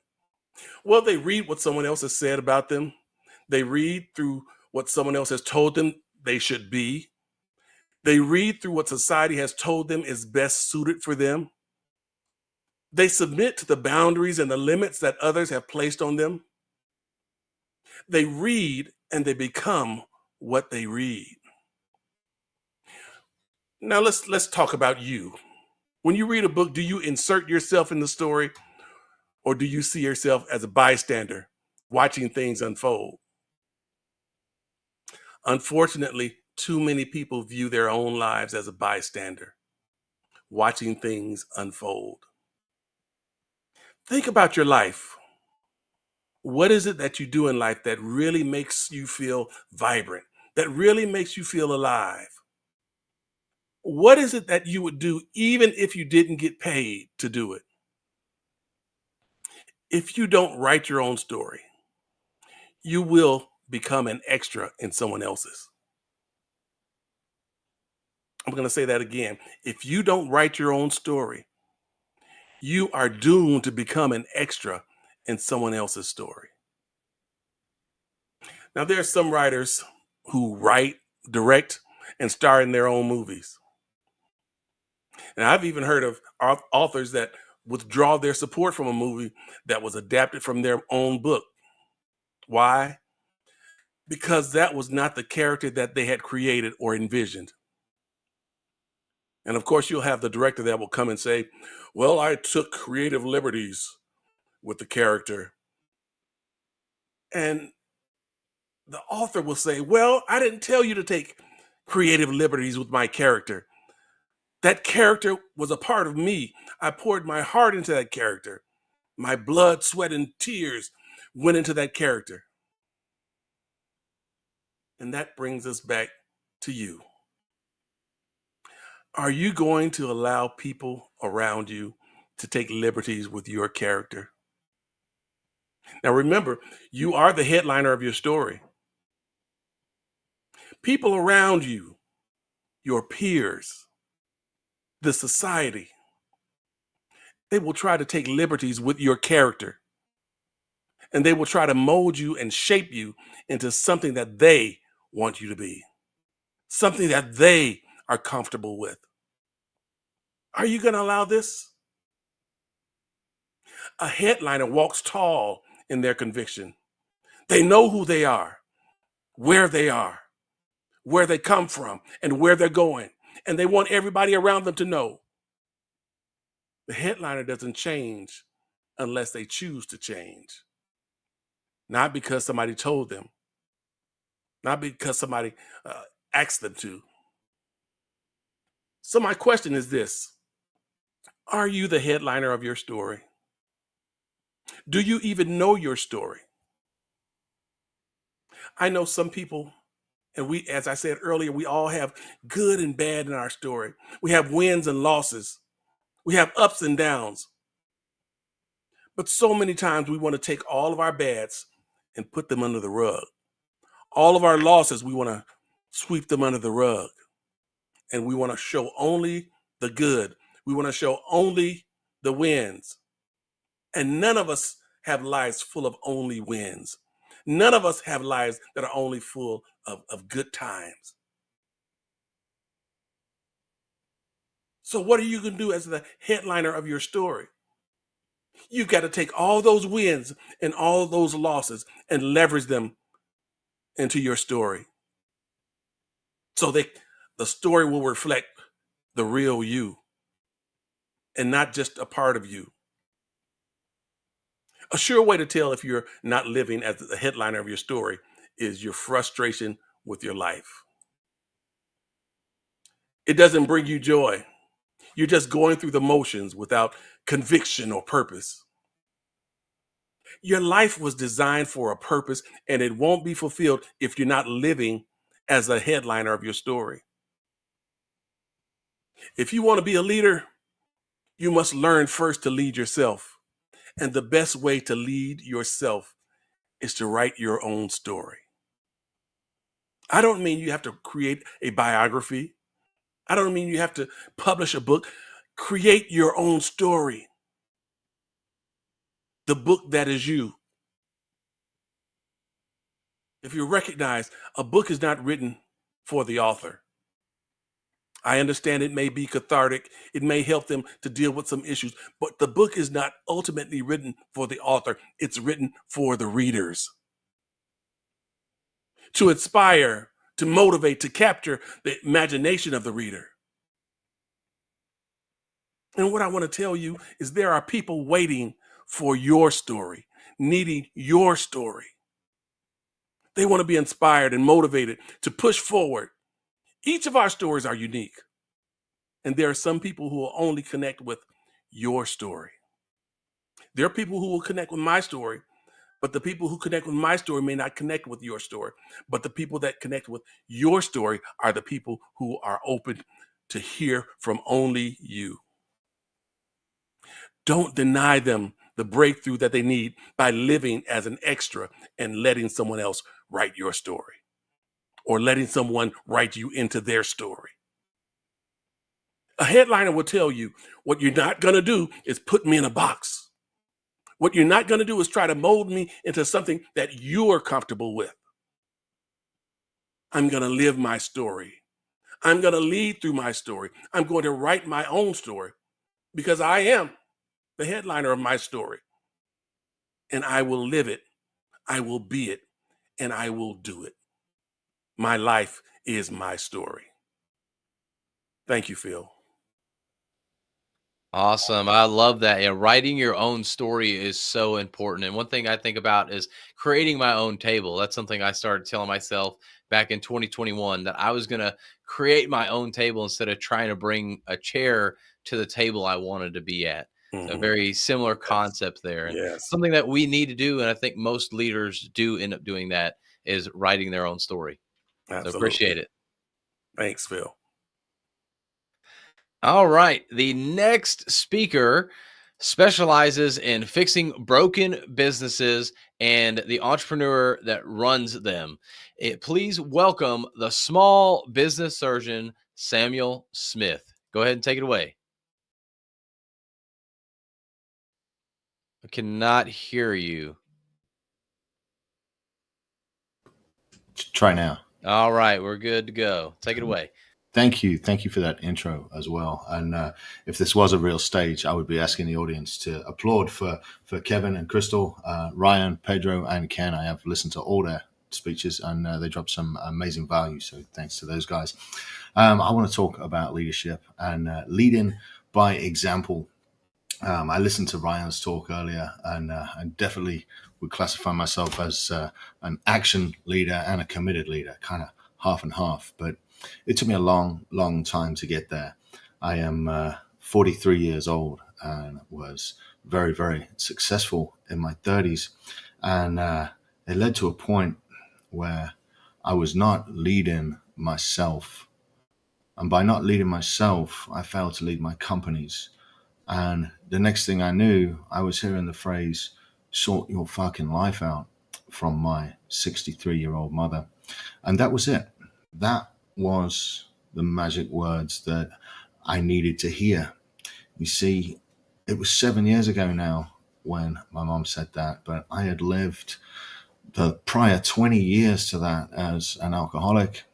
Well, they read what someone else has said about them. They read through what someone else has told them they should be. They read through what society has told them is best suited for them. They submit to the boundaries and the limits that others have placed on them. They read and they become what they read. Now let's talk about you. When you read a book, do you insert yourself in the story, or do you see yourself as a bystander watching things unfold? Unfortunately, too many people view their own lives as a bystander, watching things unfold. Think about your life. What is it that you do in life that really makes you feel vibrant, that really makes you feel alive? What is it that you would do even if you didn't get paid to do it? If you don't write your own story, you will become an extra in someone else's. I'm going to say that again. If you don't write your own story, you are doomed to become an extra in someone else's story. Now, there are some writers who write, direct, and star in their own movies. And I've even heard of authors that withdraw their support from a movie that was adapted from their own book. Why? Because that was not the character that they had created or envisioned. And of course, you'll have the director that will come and say, well, I took creative liberties with the character. And the author will say, well, I didn't tell you to take creative liberties with my character. That character was a part of me. I poured my heart into that character. My blood, sweat, and tears went into that character. And that brings us back to you. Are you going to allow people around you to take liberties with your character? Now remember, you are the headliner of your story. People around you, your peers, the society, they will try to take liberties with your character. And they will try to mold you and shape you into something that they want you to be, something that they are comfortable with. Are you going to allow this? A headliner walks tall in their conviction. They know who they are, where they come from, and where they're going. And they want everybody around them to know. The headliner doesn't change unless they choose to change. Not because somebody told them, not because somebody asked them to. So my question is this: are you the headliner of your story? Do you even know your story? I know some people, and we, as I said earlier, we all have good and bad in our story. We have wins and losses. We have ups and downs. But so many times we want to take all of our bads and put them under the rug. All of our losses, we want to sweep them under the rug. And we want to show only the good. We want to show only the wins. And none of us have lives full of only wins. None of us have lives that are only full of good times. So what are you going to do as the headliner of your story? You've got to take all those wins and all those losses and leverage them into your story, so that the story will reflect the real you and not just a part of you. A sure way to tell if you're not living as the headliner of your story is your frustration with your life. It doesn't bring you joy. You're just going through the motions without conviction or purpose. Your life was designed for a purpose, and it won't be fulfilled if you're not living as a headliner of your story. If you want to be a leader, you must learn first to lead yourself. And the best way to lead yourself is to write your own story. I don't mean you have to create a biography. I don't mean you have to publish a book. Create your own story. The book that is you. If you recognize, a book is not written for the author. I understand it may be cathartic. It may help them to deal with some issues, but the book is not ultimately written for the author. It's written for the readers to inspire, to motivate, to capture the imagination of the reader. And what I want to tell you is there are people waiting for your story, needing your story. They want to be inspired and motivated to push forward. Each of our stories are unique. And there are some people who will only connect with your story. There are people who will connect with my story, but the people who connect with my story may not connect with your story. But the people that connect with your story are the people who are open to hear from only you. Don't deny them the breakthrough that they need by living as an extra and letting someone else write your story, or letting someone write you into their story. A headliner will tell you what you're not going to do is put me in a box. What you're not going to do is try to mold me into something that you're comfortable with. I'm going to live my story. I'm going to lead through my story. I'm going to write my own story because I am the headliner of my story. And I will live it. I will be it. And I will do it. My life is my story. Thank you, Phil. Awesome. I love that. Yeah, writing your own story is so important. And one thing I think about is creating my own table. That's something I started telling myself back in 2021, that I was going to create my own table instead of trying to bring a chair to the table I wanted to be at. A very similar concept there. And Yes. something that we need to do, and I think most leaders do end up doing that, is writing their own story. Absolutely. So appreciate it. Thanks, Phil. All right. The next speaker specializes in fixing broken businesses and the entrepreneur that runs them. Please welcome the small business surgeon, Samuel Smith. Go ahead and take it away. I cannot hear you. Try now. All right. We're good to go. Take it away. Thank you. Thank you for that intro as well. And if this was a real stage, I would be asking the audience to applaud for Kevin and Crystal, Ryan, Pedro, and Ken. I have listened to all their speeches, and they dropped some amazing value. So thanks to those guys. I want to talk about leadership and leading by example. I listened to Ryan's talk earlier, and I definitely would classify myself as an action leader and a committed leader, kind of half and half. But it took me a long, long time to get there. I am 43 years old and was very, very successful in my 30s. And it led to a point where I was not leading myself. And by not leading myself, I failed to lead my companies. And the next thing I knew, I was hearing the phrase, "Sort your fucking life out," from my 63-year-old mother. And that was it. That was the magic words that I needed to hear. You see, it was 7 years ago now when my mom said that, but I had lived the prior 20 years to that as an alcoholic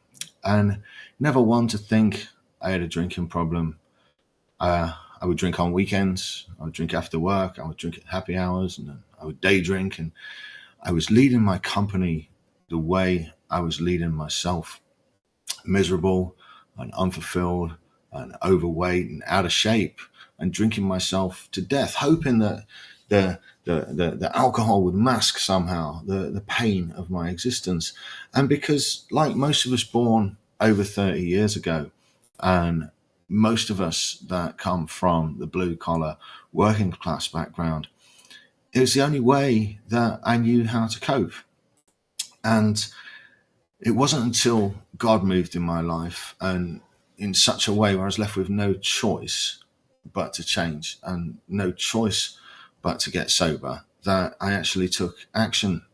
and never one to think I had a drinking problem. I would drink on weekends, I would drink after work, I would drink at happy hours, and I would day drink. And I was leading my company the way I was leading myself. Miserable and unfulfilled and overweight and out of shape, and drinking myself to death, hoping that the alcohol would mask somehow the pain of my existence. And because, like most of us born over 30 years ago, and most of us that come from the blue collar working class background, it was the only way that I knew how to cope. And it wasn't until God moved in my life, and in such a way where I was left with no choice but to change and no choice but to get sober, that I actually took action.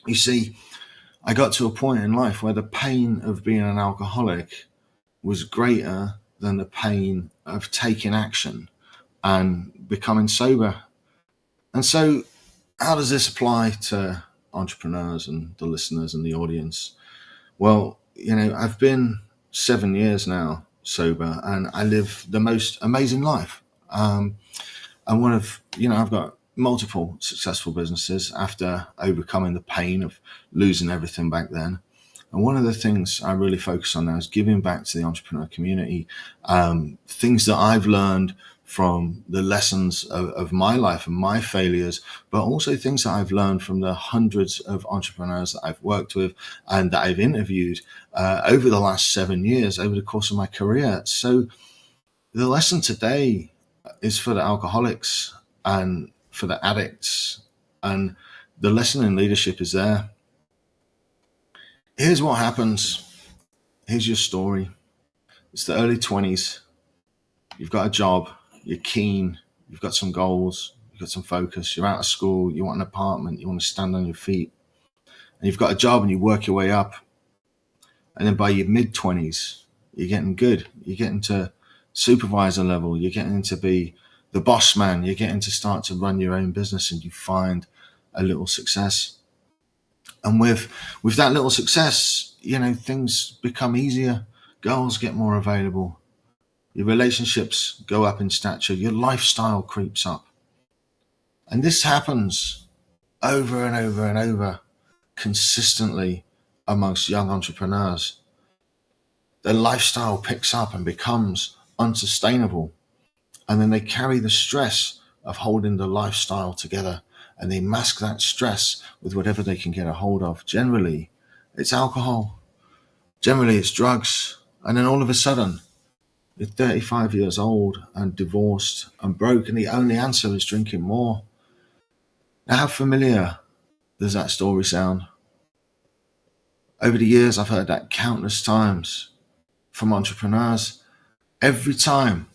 You see, I got to a point in life where the pain of being an alcoholic was greater than the pain of taking action and becoming sober. And so how does this apply to entrepreneurs and the listeners and the audience? Well, I've been 7 years now sober, and I live the most amazing life. And I've got multiple successful businesses after overcoming the pain of losing everything back then. And one of the things I really focus on now is giving back to the entrepreneur community, things that I've learned from the lessons of my life and my failures, but also things that I've learned from the hundreds of entrepreneurs that I've worked with and that I've interviewed over the last 7 years, over the course of my career. So the lesson today is for the alcoholics and for the addicts, and the lesson in leadership is there. Here's what happens. Here's your story. It's the early 20s. You've got a job. You're keen. You've got some goals. You've got some focus. You're out of school. You want an apartment. You want to stand on your feet. And you've got a job and you work your way up. And then by your mid-20s, you're getting good. You're getting to supervisor level. You're getting to be the boss man. You're getting to start to run your own business, and you find a little success. And with that little success, things become easier. Girls get more available. Your relationships go up in stature. Your lifestyle creeps up. And this happens over and over and over consistently amongst young entrepreneurs. Their lifestyle picks up and becomes unsustainable. And then they carry the stress of holding the lifestyle together, and they mask that stress with whatever they can get a hold of. Generally, it's alcohol. Generally, it's drugs. And then all of a sudden, you're 35 years old and divorced and broke, and the only answer is drinking more. Now, how familiar does that story sound? Over the years, I've heard that countless times from entrepreneurs. Every time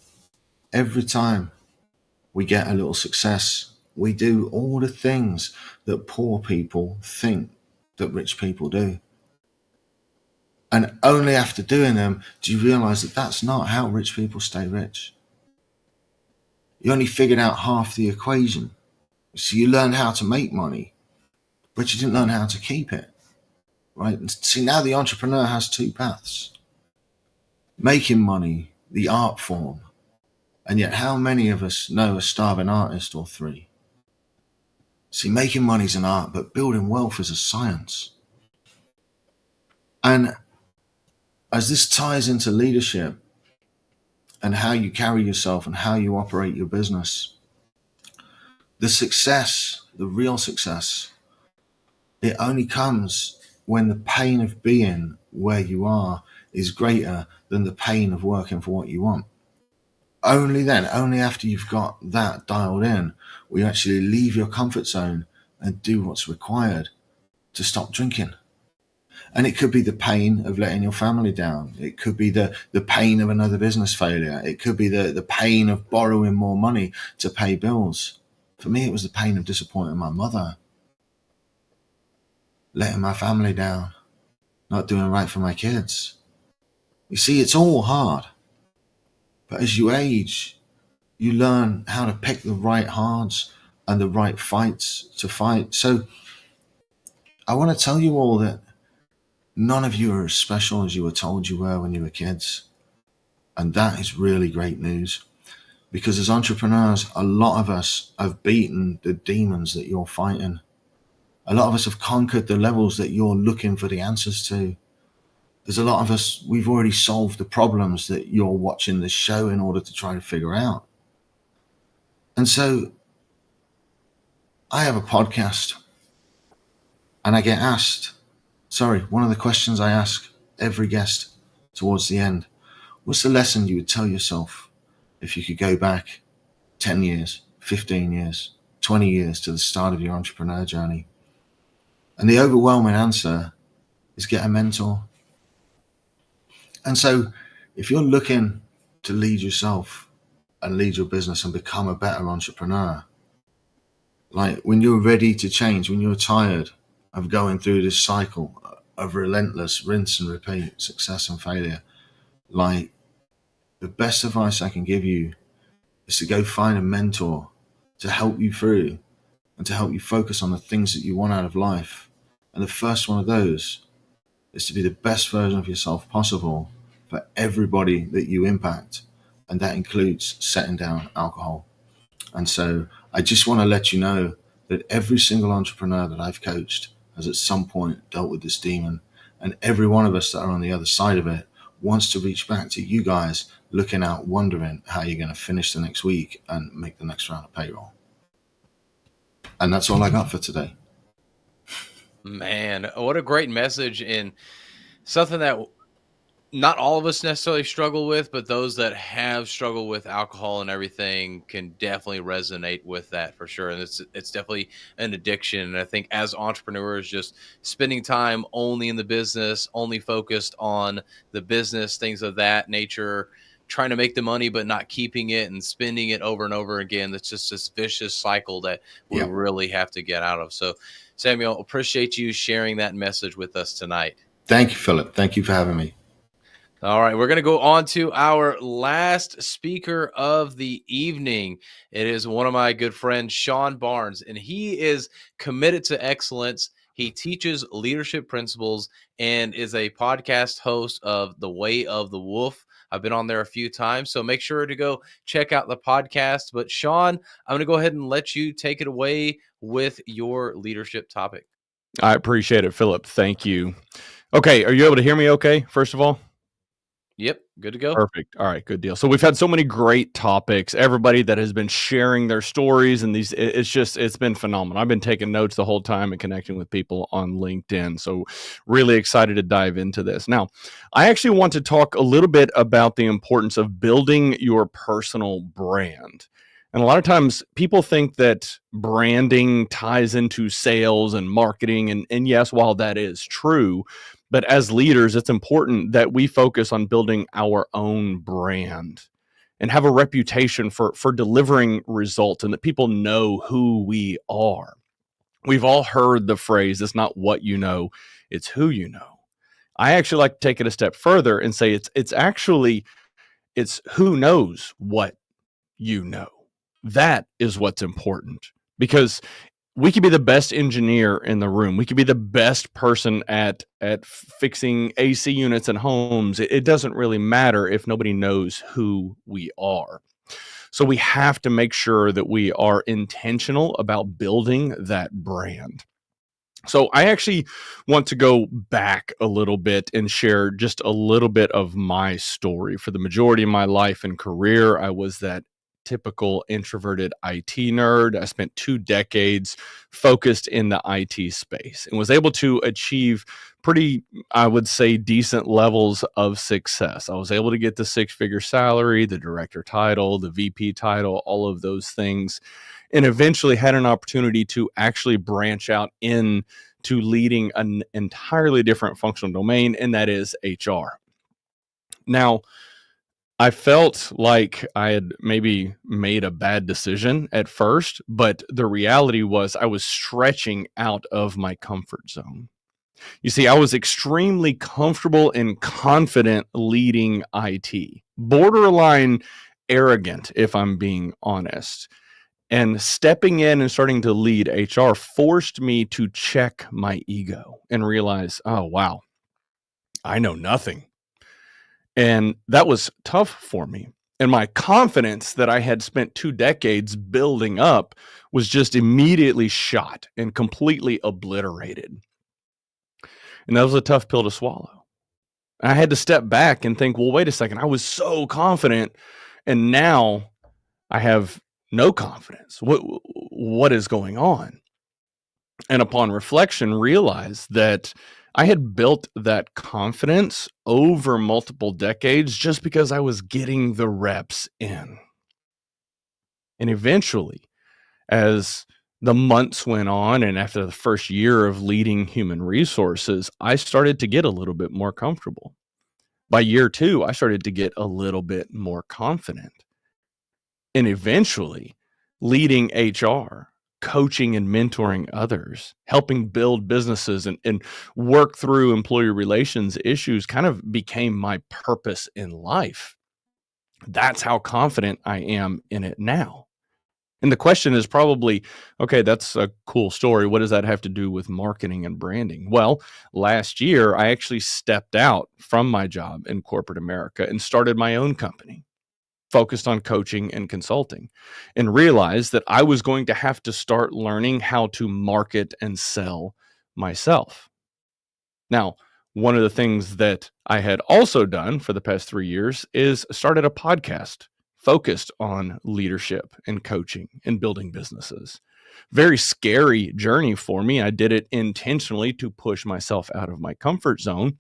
we get a little success, we do all the things that poor people think that rich people do. And only after doing them do you realize that that's not how rich people stay rich. You only figured out half the equation. So you learned how to make money, but you didn't learn how to keep it, right? And see, now the entrepreneur has two paths. Making money, the art form. And yet how many of us know a starving artist or three? See, making money is an art, but building wealth is a science. And as this ties into leadership and how you carry yourself and how you operate your business, the success, the real success, it only comes when the pain of being where you are is greater than the pain of working for what you want. Only then, only after you've got that dialed in, will you actually leave your comfort zone and do what's required to stop drinking. And it could be the pain of letting your family down. It could be the pain of another business failure. It could be the pain of borrowing more money to pay bills. For me, it was the pain of disappointing my mother, letting my family down, not doing right for my kids. You see, it's all hard. But as you age, you learn how to pick the right hards and the right fights to fight. So I want to tell you all that none of you are as special as you were told you were when you were kids. And that is really great news. Because as entrepreneurs, a lot of us have beaten the demons that you're fighting. A lot of us have conquered the levels that you're looking for the answers to. There's a lot of us, we've already solved the problems that you're watching this show in order to try to figure out. And so I have a podcast, and I get asked, one of the questions I ask every guest towards the end, what's the lesson you would tell yourself if you could go back 10 years, 15 years, 20 years to the start of your entrepreneur journey? And the overwhelming answer is get a mentor. And so if you're looking to lead yourself and lead your business and become a better entrepreneur, like when you're ready to change, when you're tired of going through this cycle of relentless rinse and repeat, success and failure, like the best advice I can give you is to go find a mentor to help you through and to help you focus on the things that you want out of life. And the first one of those is to be the best version of yourself possible for everybody that you impact. And that includes setting down alcohol. And so I just want to let you know that every single entrepreneur that I've coached has at some point dealt with this demon. And every one of us that are on the other side of it wants to reach back to you guys, looking out, wondering how you're going to finish the next week and make the next round of payroll. And that's all I got for today. Man, what a great message, and something that not all of us necessarily struggle with, but those that have struggled with alcohol and everything can definitely resonate with that for sure. And it's definitely an addiction. And I think as entrepreneurs, just spending time only in the business, only focused on the business, things of that nature, trying to make the money but not keeping it and spending it over and over again, that's just this vicious cycle that we really have to get out of. So Samuel, appreciate you sharing that message with us tonight. Thank you, Philip. Thank you for having me. All right, we're going to go on to our last speaker of the evening. It is one of my good friends, Sean Barnes, and he is committed to excellence. He teaches leadership principles and is a podcast host of The Way of the Wolf. I've been on there a few times, so make sure to go check out the podcast. But Sean, I'm going to go ahead and let you take it away with your leadership topic. I appreciate it, Philip. Thank you. Okay, are you able to hear me okay, first of all? Yep, good to go. Perfect. All right, good deal. So we've had so many great topics. Everybody that has been sharing their stories and it's been phenomenal. I've been taking notes the whole time and connecting with people on LinkedIn. So really excited to dive into this. Now, I actually want to talk a little bit about the importance of building your personal brand. And a lot of times people think that branding ties into sales and marketing. And yes, while that is true, but as leaders, it's important that we focus on building our own brand and have a reputation for delivering results and that people know who we are. We've all heard the phrase, it's not what you know, it's who you know. I actually like to take it a step further and say it's who knows what you know. That is what's important, because we could be the best engineer in the room. We could be the best person at fixing AC units in homes. It doesn't really matter if nobody knows who we are. So we have to make sure that we are intentional about building that brand. So I actually want to go back a little bit and share just a little bit of my story. For the majority of my life and career, I was that typical introverted IT nerd. I spent 2 decades focused in the IT space and was able to achieve pretty, I would say, decent levels of success. I was able to get the 6-figure salary, the director title, the VP title, all of those things, and eventually had an opportunity to actually branch out into leading an entirely different functional domain, and that is HR. Now, I felt like I had maybe made a bad decision at first, but the reality was I was stretching out of my comfort zone. You see, I was extremely comfortable and confident leading IT, borderline arrogant, if I'm being honest. And stepping in and starting to lead HR forced me to check my ego and realize, oh, wow, I know nothing. And that was tough for me. And my confidence that I had spent 2 decades building up was just immediately shot and completely obliterated. And that was a tough pill to swallow. I had to step back and think, well, wait a second. I was so confident, and now I have no confidence. What is going on? And upon reflection, realized that I had built that confidence over multiple decades just because I was getting the reps in. And eventually, as the months went on, and after the first year of leading human resources, I started to get a little bit more comfortable. By year 2, I started to get a little bit more confident. And eventually, leading HR, coaching and mentoring others, helping build businesses and work through employee relations issues kind of became my purpose in life. That's how confident I am in it now. And the question is probably, okay, that's a cool story. What does that have to do with marketing and branding? Well, last year, I actually stepped out from my job in corporate America and started my own company focused on coaching and consulting, and realized that I was going to have to start learning how to market and sell myself. Now, one of the things that I had also done for the past 3 years is started a podcast focused on leadership and coaching and building businesses. Very scary journey for me. I did it intentionally to push myself out of my comfort zone.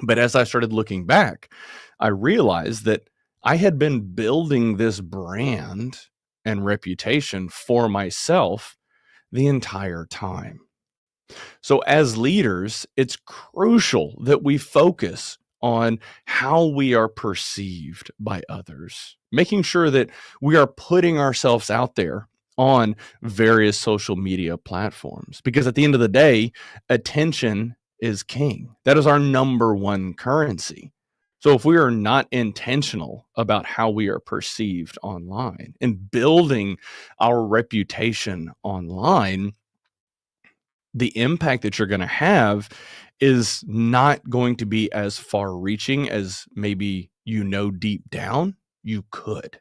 But as I started looking back, I realized that I had been building this brand and reputation for myself the entire time. So as leaders, it's crucial that we focus on how we are perceived by others, making sure that we are putting ourselves out there on various social media platforms. Because at the end of the day, attention is king. That is our number one currency. So if we are not intentional about how we are perceived online and building our reputation online, the impact that you're going to have is not going to be as far reaching as maybe deep down you could.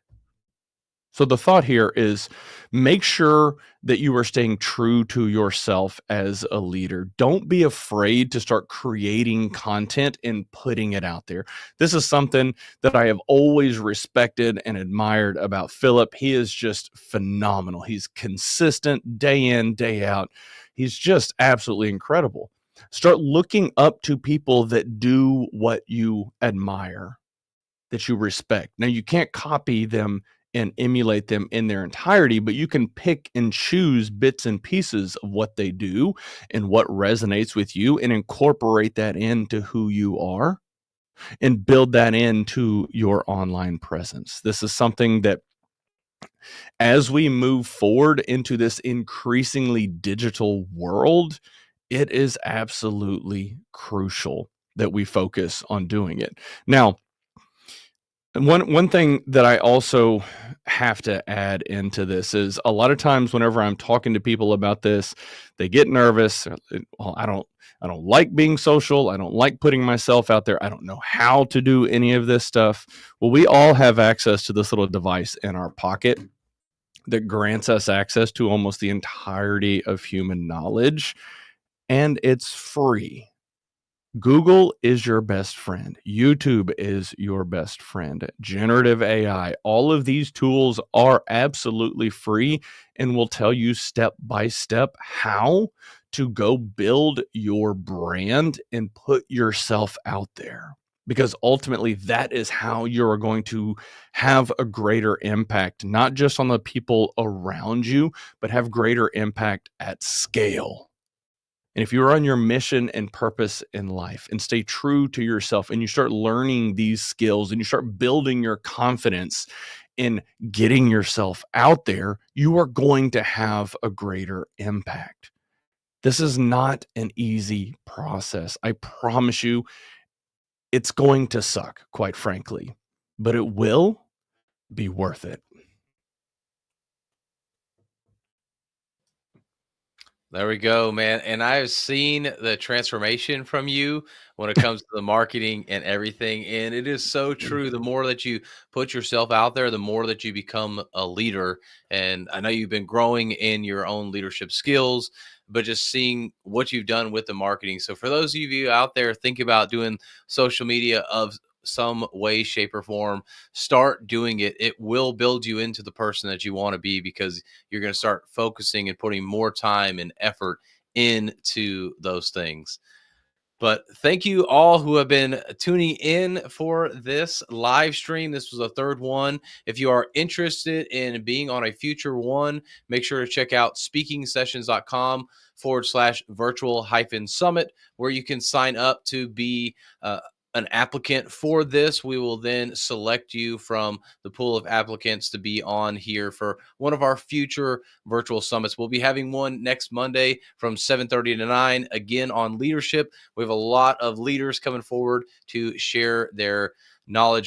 So the thought here is make sure that you are staying true to yourself as a leader. Don't be afraid to start creating content and putting it out there. This is something that I have always respected and admired about Philip. He is just phenomenal. He's consistent day in, day out. He's just absolutely incredible. Start looking up to people that do what you admire, that you respect. Now, you can't copy them and emulate them in their entirety, but you can pick and choose bits and pieces of what they do and what resonates with you and incorporate that into who you are and build that into your online presence. This is something that as we move forward into this increasingly digital world, it is absolutely crucial that we focus on doing it. Now, one thing that I also have to add into this is a lot of times whenever I'm talking to people about this, they get nervous. Well, I don't like being social. I don't like putting myself out there. I don't know how to do any of this stuff. Well, we all have access to this little device in our pocket that grants us access to almost the entirety of human knowledge, and it's free. Google is your best friend. YouTube is your best friend. Generative AI, all of these tools are absolutely free and will tell you step by step how to go build your brand and put yourself out there. Because ultimately, that is how you're going to have a greater impact, not just on the people around you, but have greater impact at scale. And if you're on your mission and purpose in life and stay true to yourself and you start learning these skills and you start building your confidence in getting yourself out there, you are going to have a greater impact. This is not an easy process. I promise you, it's going to suck, quite frankly, but it will be worth it. There we go, man. And I've seen the transformation from you when it comes to the marketing and everything. And it is so true. The more that you put yourself out there, the more that you become a leader. And I know you've been growing in your own leadership skills, but just seeing what you've done with the marketing. So for those of you out there thinking about doing social media of some way, shape, or form, start doing it. It will build you into the person that you want to be, because you're going to start focusing and putting more time and effort into those things. But thank you all who have been tuning in for this live stream. This was the third one. If you are interested in being on a future one, make sure to check out speakingsessions.com/virtual-summit, where you can sign up to be an applicant for this. We will then select you from the pool of applicants to be on here for one of our future virtual summits. We'll be having one next Monday from 7:30 to 9, again on leadership. We have a lot of leaders coming forward to share their knowledge